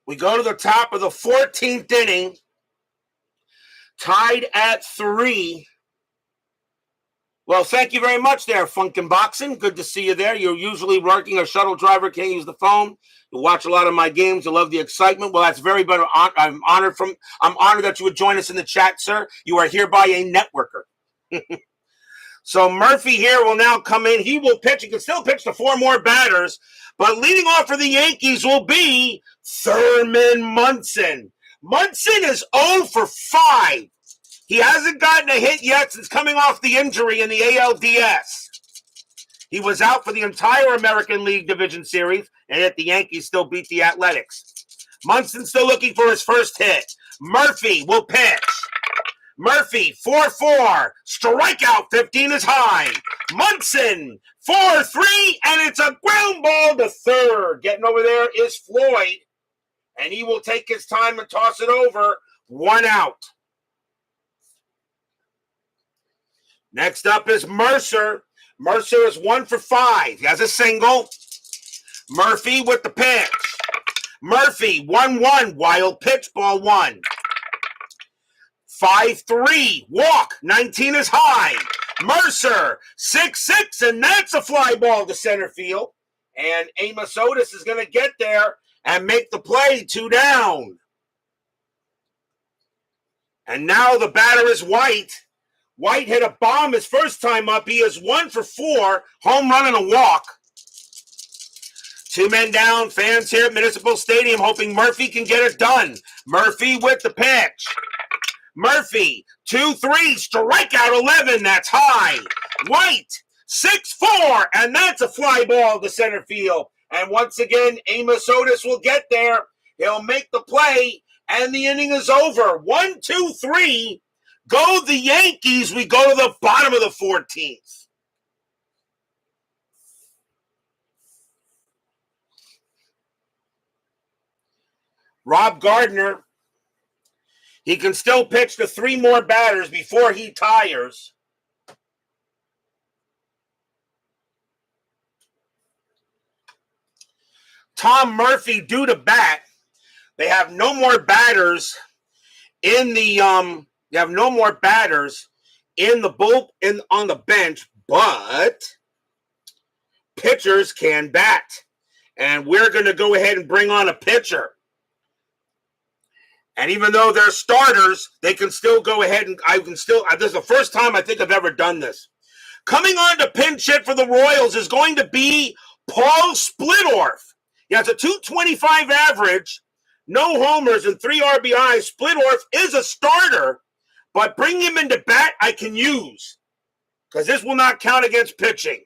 We go to the top of the 14th inning, tied at 3. Well, thank you very much there, Funkin' Boxing. Good to see you there. You're usually working a shuttle driver, can't use the phone. You watch a lot of my games. You love the excitement. Well, that's very better. I'm honored that you would join us in the chat, sir. You are hereby a networker. So Murphy here will now come in. He will pitch. He can still pitch to 4 more batters. But leading off for the Yankees will be Thurman Munson. Munson is 0 for 5. He hasn't gotten a hit yet since coming off the injury in the ALDS. He was out for the entire American League Division Series, and yet the Yankees still beat the Athletics. Munson still looking for his first hit. Murphy will pitch. Murphy, 4-4. Strikeout, 15 is high. Munson, 4-3, and it's a ground ball to third. Getting over there is Floyd, and he will take his time and toss it over. 1 out. Next up is Mercer. Mercer is 1 for 5. He has a single. Murphy with the pitch. Murphy, 1-1. Wild pitch, ball 1. 5-3. Walk, 19 is high. Mercer, 6-6, and that's a fly ball to center field. And Amos Otis is going to get there and make the play. 2 down. And now the batter is White. White hit a bomb his first time up. He is 1 for 4. Home run and a walk. 2 men down. Fans here at Municipal Stadium hoping Murphy can get it done. Murphy with the pitch. Murphy, 2-3. Strikeout 11. That's high. White, 6-4. And that's a fly ball to center field. And once again, Amos Otis will get there. He'll make the play. And the inning is over. 1, 2, 3. Go the Yankees. We go to the bottom of the 14th. Rob Gardner. He can still pitch to 3 more batters before he tires. Tom Murphy due to bat. They have no more batters in the They have no more batters in the on the bench, but pitchers can bat. And we're going to go ahead and bring on a pitcher. And even though they're starters, they can still go ahead and this is the first time I think I've ever done this. Coming on to pinch hit for the Royals is going to be Paul Splittorff. He has a .225 average, no homers, and 3 RBIs. Splittorff is a starter, but bring him into bat I can use because this will not count against pitching.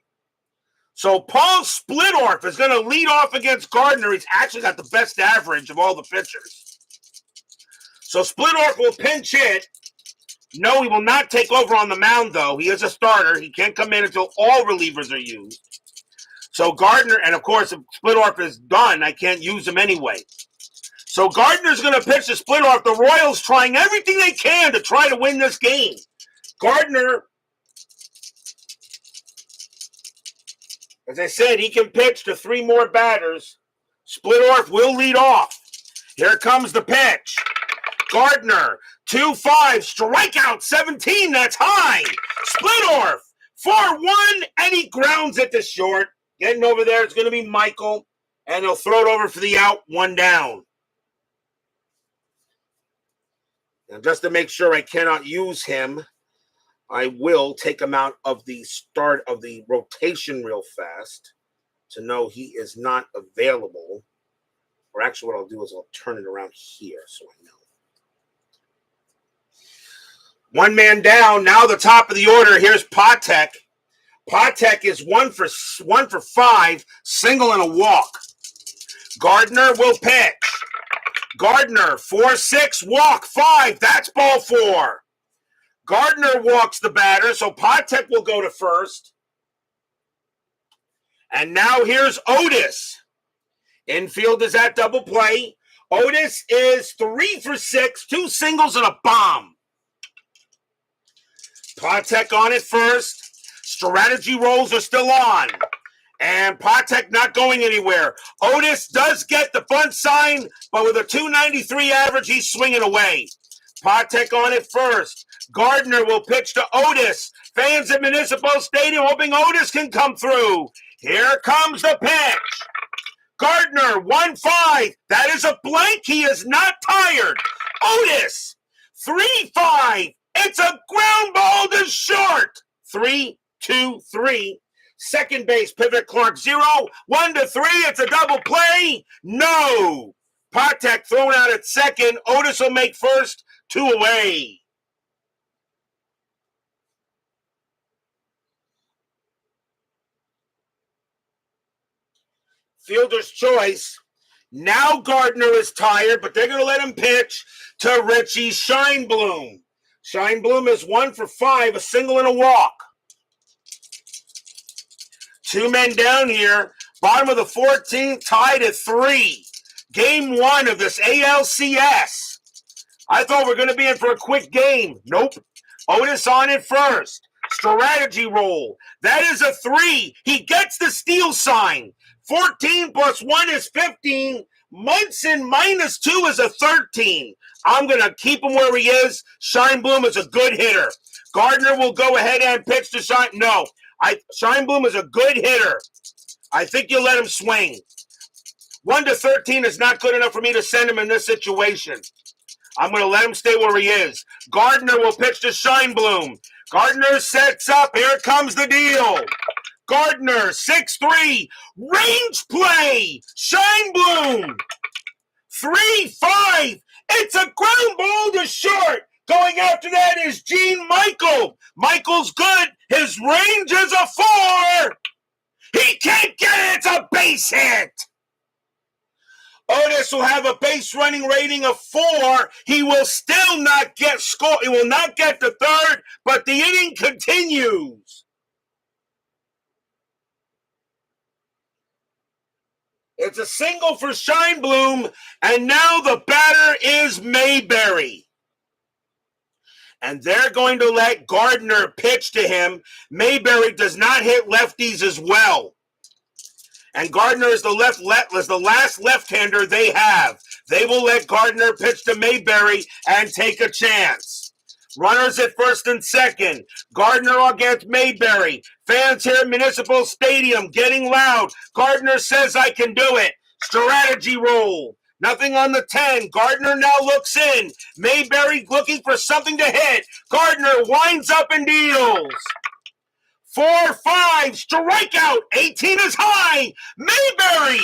So Paul Splittorff is going to lead off against Gardner. He's actually got the best average of all the pitchers. So Splittorff will pinch hit. No, he will not take over on the mound, though. He is a starter. He can't come in until all relievers are used. So Gardner, and of course, if Splittorff is done, I can't use him anyway. So Gardner's going to pitch to Splittorff. The Royals trying everything they can to try to win this game. Gardner, as I said, he can pitch to 3 more batters. Splittorff will lead off. Here comes the pitch. Gardner, 2-5, strikeout 17, that's high. Splittorff, 4-1, and he grounds it to short. Getting over there, it's going to be Michael, and he'll throw it over for the out, 1 down. Now, just to make sure I cannot use him, I will take him out of the start of the rotation real fast to know he is not available. Or actually, what I'll do is I'll turn it around here so I know. 1 man down. Now the top of the order. Here's Patek. Patek is 1 for 5, single and a walk. Gardner will pitch. Gardner, 4-6, walk 5. That's ball 4. Gardner walks the batter, so Patek will go to first. And now here's Otis. Infield is at double play. Otis is 3 for 6, 2 singles and a bomb. Patek on it first. Strategy rolls are still on. And Patek not going anywhere. Otis does get the bunt sign, but with a .293 average, he's swinging away. Patek on it first. Gardner will pitch to Otis. Fans at Municipal Stadium hoping Otis can come through. Here comes the pitch. Gardner, 1-5. That is a blank. He is not tired. Otis, 3-5. It's a ground ball to short. 3-2-3. Second base, Pivot Clark, 0. 1-3. It's a double play. No. Patek thrown out at second. Otis will make first. 2 away. Fielder's choice. Now Gardner is tired, but they're going to let him pitch to Richie Scheinblum. Scheinblum is 1 for 5, a single and a walk. 2 men down here. Bottom of the 14th, tied at 3. Game 1 of this ALCS. I thought we were going to be in for a quick game. Nope. Otis on it first. Strategy roll. That is a 3. He gets the steal sign. 14 plus 1 is 15. Munson minus 2 is a 13. I'm going to keep him where he is. Scheinblum is a good hitter. Gardner will go ahead and pitch to Schein. No, Scheinblum is a good hitter. I think you let him swing. 1 to 13 is not good enough for me to send him in this situation. I'm going to let him stay where he is. Gardner will pitch to Scheinblum. Gardner sets up. Here comes the deal. Gardner, 6-3. Range play. Scheinblum. 3-5. It's a ground ball to short. Going after that is Gene Michael. Michael's good. His range is a 4. He can't get it. It's a base hit. Otis will have a base running rating of 4. He will still not get score. He will not get the third, but the inning continues. It's a single for Scheinblum, and now the batter is Mayberry. And they're going to let Gardner pitch to him. Mayberry does not hit lefties as well. And Gardner is the last left-hander they have. They will let Gardner pitch to Mayberry and take a chance. Runners at first and second. Gardner against Mayberry. Fans here at Municipal Stadium getting loud. Gardner says, I can do it. Strategy roll. Nothing on the 10. Gardner now looks in. Mayberry looking for something to hit. Gardner winds up and deals. 4-5, strikeout, 18 is high, Mayberry,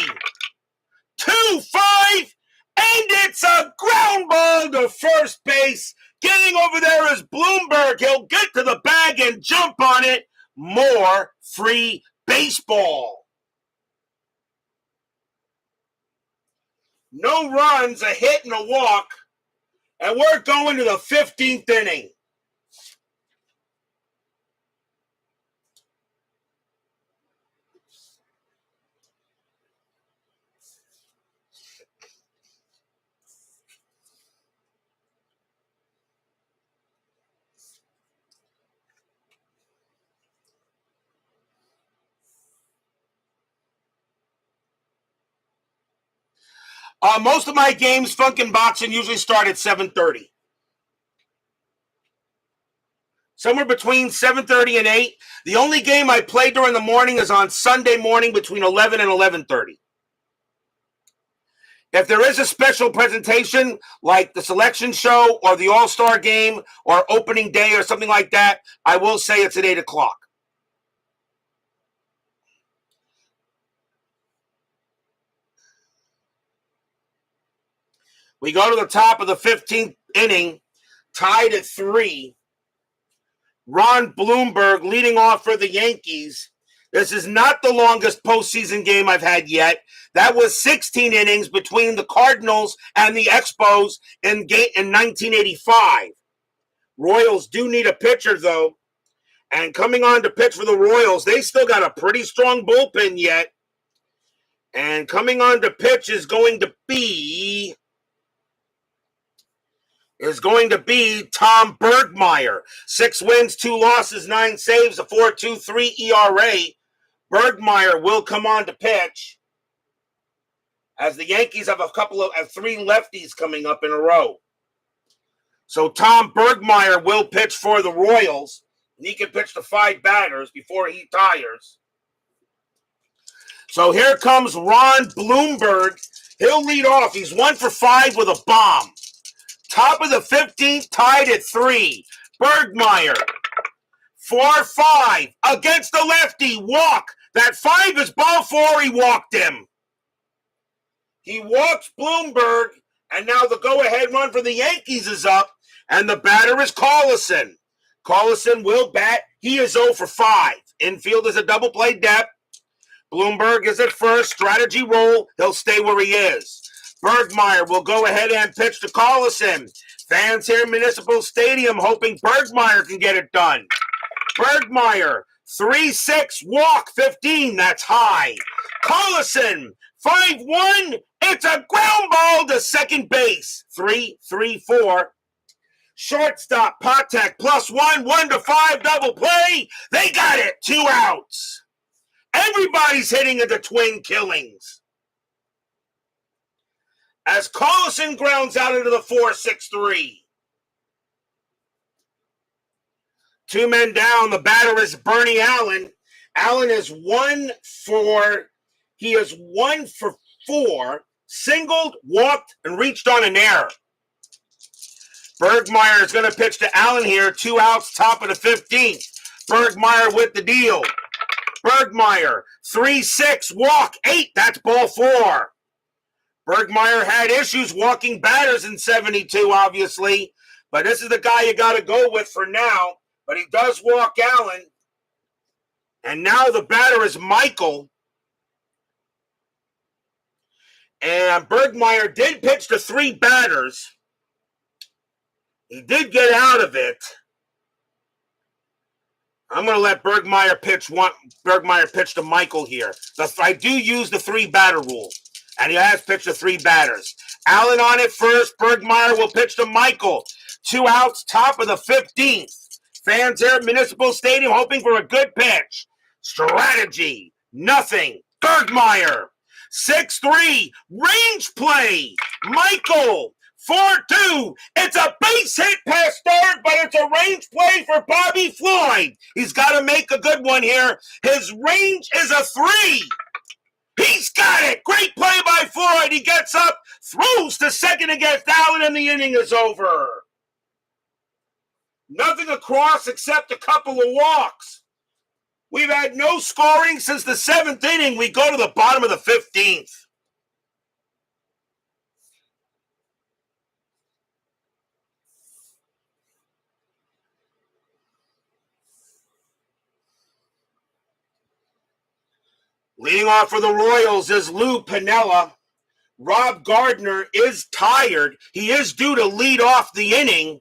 2-5, and it's a ground ball to first base. Getting over there is Bloomberg. He'll get to the bag and jump on it. More free baseball. No runs, a hit and a walk, and we're going to the 15th inning. Most of my games, Funk and Boxing, usually start at 7:30. Somewhere between 7:30 and 8. The only game I play during the morning is on Sunday morning between 11 and 11:30. If there is a special presentation like the selection show or the All-Star game or opening day or something like that, I will say it's at 8 o'clock. We go to the top of the 15th inning, tied at 3. Ron Bloomberg leading off for the Yankees. This is not the longest postseason game I've had yet. That was 16 innings between the Cardinals and the Expos in 1985. Royals do need a pitcher, though. And coming on to pitch for the Royals, they still got a pretty strong bullpen yet. And coming on to pitch is going to be Tom Bergmeyer. 6 wins, 2 losses, 9 saves, a 4.23 ERA. Bergmeyer will come on to pitch as the Yankees have 3 lefties coming up in a row. So Tom Bergmeyer will pitch for the Royals. And he can pitch to 5 batters before he tires. So here comes Ron Bloomberg. He'll lead off. He's 1 for 5 with a bomb. Top of the 15th, tied at 3. Bergmeyer, 4-5 against the lefty. Walk. That 5 is ball 4. He walked him. He walks Bloomberg, and now the go-ahead run for the Yankees is up, and the batter is Collison. Collison will bat. He is 0 for 5. Infield is a double play depth. Bloomberg is at first. Strategy roll. He'll stay where he is. Bergmeyer will go ahead and pitch to Collison. Fans here in Municipal Stadium hoping Bergmeyer can get it done. Bergmeyer, 3-6, walk, 15, that's high. Collison, 5-1, it's a ground ball to second base. 3-3-4. Shortstop, Patek, +1, 1-5, double play. They got it, 2 outs. Everybody's hitting into twin killings. As Collison grounds out into the 4-6-3. 2 men down. The batter is Bernie Allen. Allen is 1 for 4, singled, walked, and reached on an error. Bergmeyer is going to pitch to Allen here. 2 outs, top of the 15th. Bergmeyer with the deal. Bergmeyer, 3-6, walk, 8, that's ball 4. Bergmeyer had issues walking batters in 72, obviously, but this is the guy you got to go with for now. But he does walk Allen. And now the batter is Michael. And Bergmeyer did pitch to 3 batters. He did get out of it. I'm going to let Bergmeyer pitch to Michael here. I do use the 3-batter rule. And he has pitched to 3 batters. Allen on it first. Bergmeyer will pitch to Michael. 2 outs, top of the 15th. Fans here at Municipal Stadium hoping for a good pitch. Strategy, nothing. Bergmeyer, 6-3, range play. Michael, 4-2. It's a base hit past third, but it's a range play for Bobby Floyd. He's got to make a good one here. His range is a 3. He's got it. Great play by Floyd. He gets up, throws to second against Allen, and the inning is over. Nothing across except a couple of walks. We've had no scoring since the 7th inning. We go to the bottom of the 15th. Leading off for the Royals is Lou Piniella. Rob Gardner is tired. He is due to lead off the inning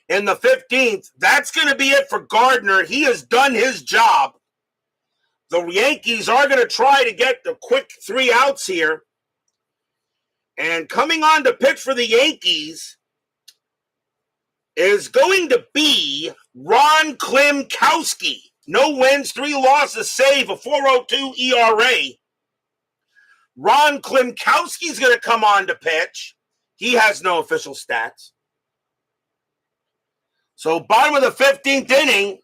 in the 15th. That's going to be it for Gardner. He has done his job. The Yankees are going to try to get the quick 3 outs here. And coming on to pitch for the Yankees is going to be Ron Klimkowski. No wins, 3 losses, save, a 4.02 ERA. Ron Klimkowski's going to come on to pitch. He has no official stats. So bottom of the 15th inning,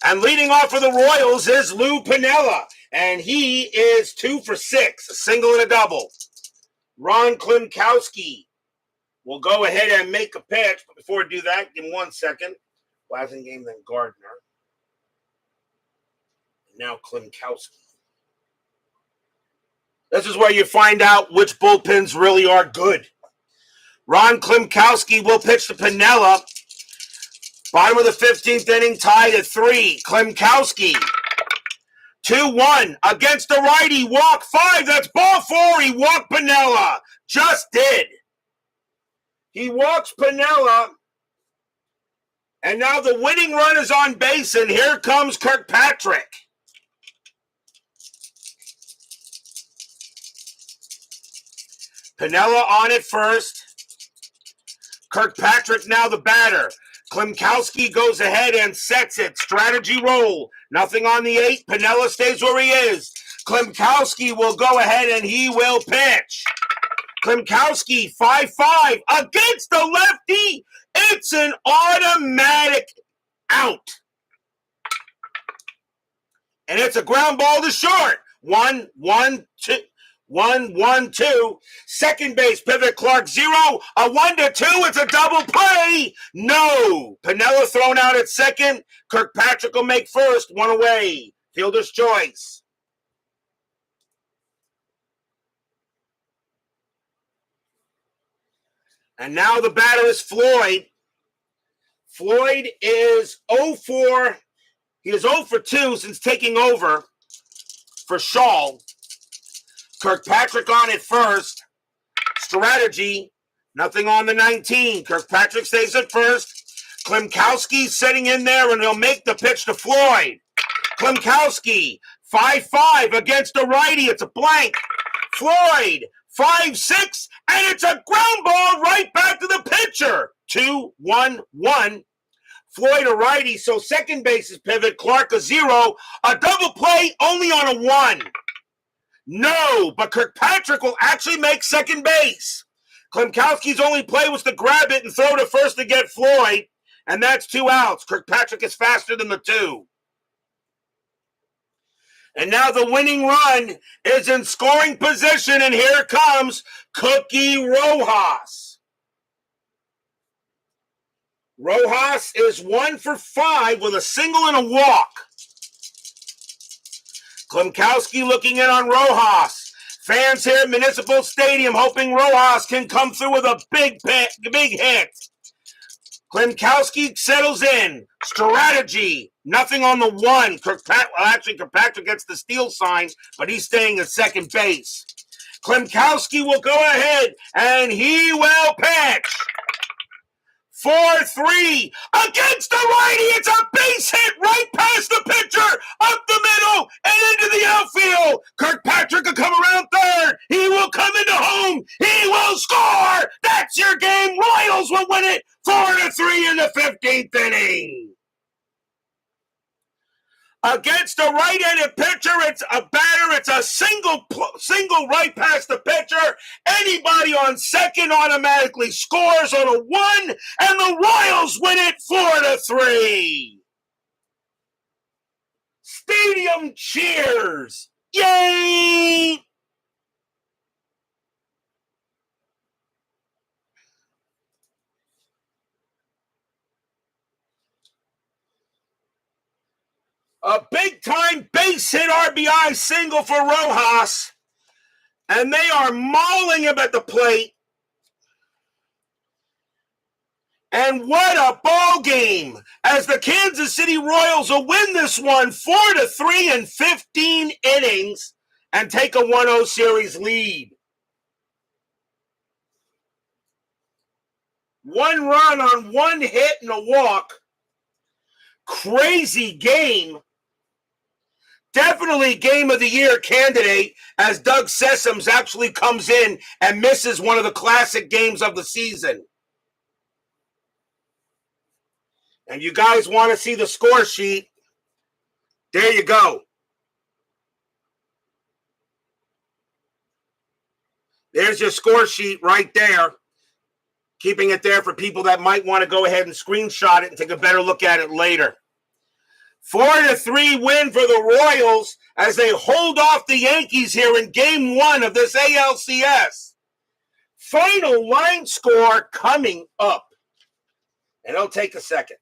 and leading off for the Royals is Lou Piniella, and he is 2 for 6, a single and a double. Ron Klimkowski will go ahead and make a pitch, but before I do that, give me 1 second. Last in game, then Gardner. And now Klimkowski. This is where you find out which bullpens really are good. Ron Klimkowski will pitch to Piniella. Bottom of the 15th inning, tied at 3. Klimkowski, 2-1 against the righty. Walk 5. That's ball 4. He walked Piniella. Just did. He walks Piniella. And now the winning run is on base, and here comes Kirkpatrick. Piniella on it first. Kirkpatrick now the batter. Klimkowski goes ahead and sets it. Strategy roll. Nothing on the 8. Piniella stays where he is. Klimkowski will go ahead and he will pitch. Klimkowski, 5-5 against the lefty. It's an automatic out. And it's a ground ball to short. 1-1-2. 1-1-2. Second base, pivot Clark 0. A 1-2. It's a double play. No. Piniella thrown out at second. Kirkpatrick will make first. 1 away. Fielder's choice. And now the batter is Floyd. Floyd is 0 for. He is 0 for 2 since taking over. for Shaw. Kirkpatrick on it first. Strategy, nothing on the 19. Kirkpatrick stays at first. Klimkowski sitting in there, and he'll make the pitch to Floyd. Klimkowski, 5-5 against a righty. It's a blank. Floyd, 5-6, and it's a ground ball right back to the pitcher. 2-1-1. Floyd a righty, so second base is pivot. Clark a 0. A double play only on a 1. No, but Kirkpatrick will actually make second base. Klimkowski's only play was to grab it and throw to first to get Floyd, and that's 2 outs. Kirkpatrick is faster than the 2. And now the winning run is in scoring position, and here comes Cookie Rojas. Rojas is 1 for 5 with a single and a walk. Klimkowski looking in on Rojas. Fans here at Municipal Stadium hoping Rojas can come through with a big hit. Klimkowski settles in. Strategy, nothing on the 1. Kirkpatrick gets the steal sign, but he's staying at second base. Klimkowski will go ahead, and he will pitch. 4-3 against the righty. It's a base hit right past the pitcher, up the middle, and into the outfield. Kirkpatrick will come around third. He will come into home. He will score. That's your game. Royals will win it 4-3 in the 15th inning. Against a right-handed pitcher, it's a batter. It's a single right past the pitcher. Anybody on second automatically scores on a 1, and the Royals win it 4-3. Stadium cheers. Yay! A big-time base hit RBI single for Rojas. And they are mauling him at the plate. And what a ball game as the Kansas City Royals will win this one 4-3 in 15 innings and take a 1-0 series lead. 1 run on 1 hit and a walk. Crazy game. Definitely game of the year candidate as Doug Sessoms actually comes in and misses one of the classic games of the season. And you guys want to see the score sheet? There you go. There's your score sheet right there. Keeping it there for people that might want to go ahead and screenshot it and take a better look at it later. 4-3 win for the Royals as they hold off the Yankees here in Game 1 of this ALCS. Final line score coming up. And it'll take a second.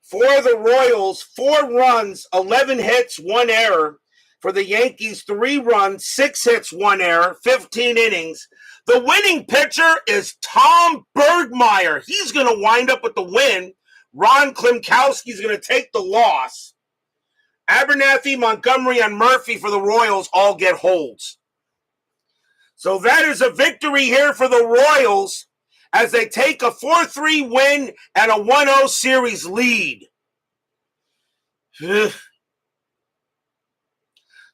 For the Royals, 4 runs, 11 hits, 1 error. For the Yankees, 3 runs, 6 hits, 1 error, 15 innings. The winning pitcher is Tom Bergmeyer. He's going to wind up with the win. Ron Klimkowski is going to take the loss. Abernathy, Montgomery, and Murphy for the Royals all get holds. So that is a victory here for the Royals as they take a 4-3 win and a 1-0 series lead.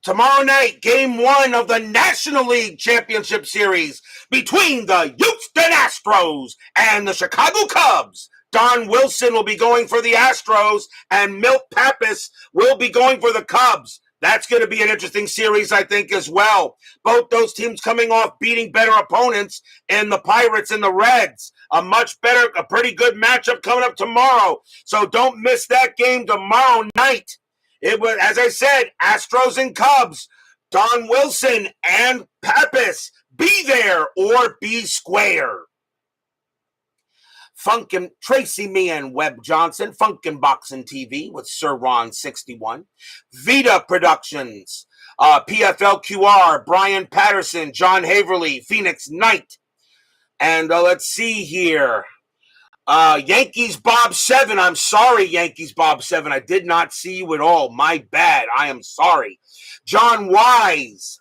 Tomorrow night, Game 1 of the National League Championship Series between the Houston Astros and the Chicago Cubs. Don Wilson will be going for the Astros, and Milt Pappas will be going for the Cubs. That's going to be an interesting series, I think, as well. Both those teams coming off beating better opponents in the Pirates and the Reds. A pretty good matchup coming up tomorrow. So don't miss that game tomorrow night. It was, as I said, Astros and Cubs. Don Wilson and Pappas. Be there or be square. Tracy Meehan, Webb Johnson, Funkin' Boxing TV with Sir Ron 61. Vita Productions, PFLQR, Brian Patterson, John Haverly, Phoenix Knight. And let's see here. Yankees Bob 7. I'm sorry, Yankees Bob 7. I did not see you at all. My bad. I am sorry. John Wise.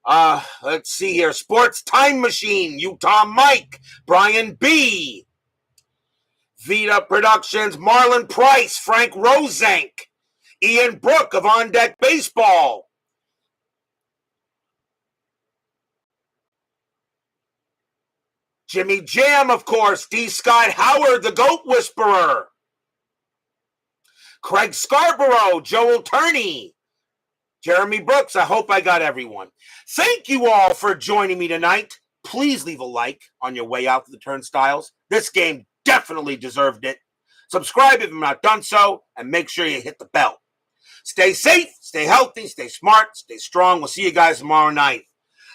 Let's see here. Sports Time Machine. Utah Mike. Brian B. Vita Productions. Marlon Price. Frank Rosenk. Ian Brook of On Deck Baseball. Jimmy Jam, of course. D. Scott Howard, the Goat Whisperer. Craig Scarborough, Joel Turney. Jeremy Brooks, I hope I got everyone. Thank you all for joining me tonight. Please leave a like on your way out to the turnstiles. This game definitely deserved it. Subscribe if you've not done so, and make sure you hit the bell. Stay safe, stay healthy, stay smart, stay strong. We'll see you guys tomorrow night.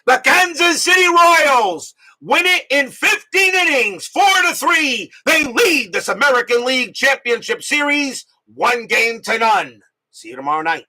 The Kansas City Royals win it in 15 innings, 4-3. They lead this American League Championship Series 1-0. See you tomorrow night.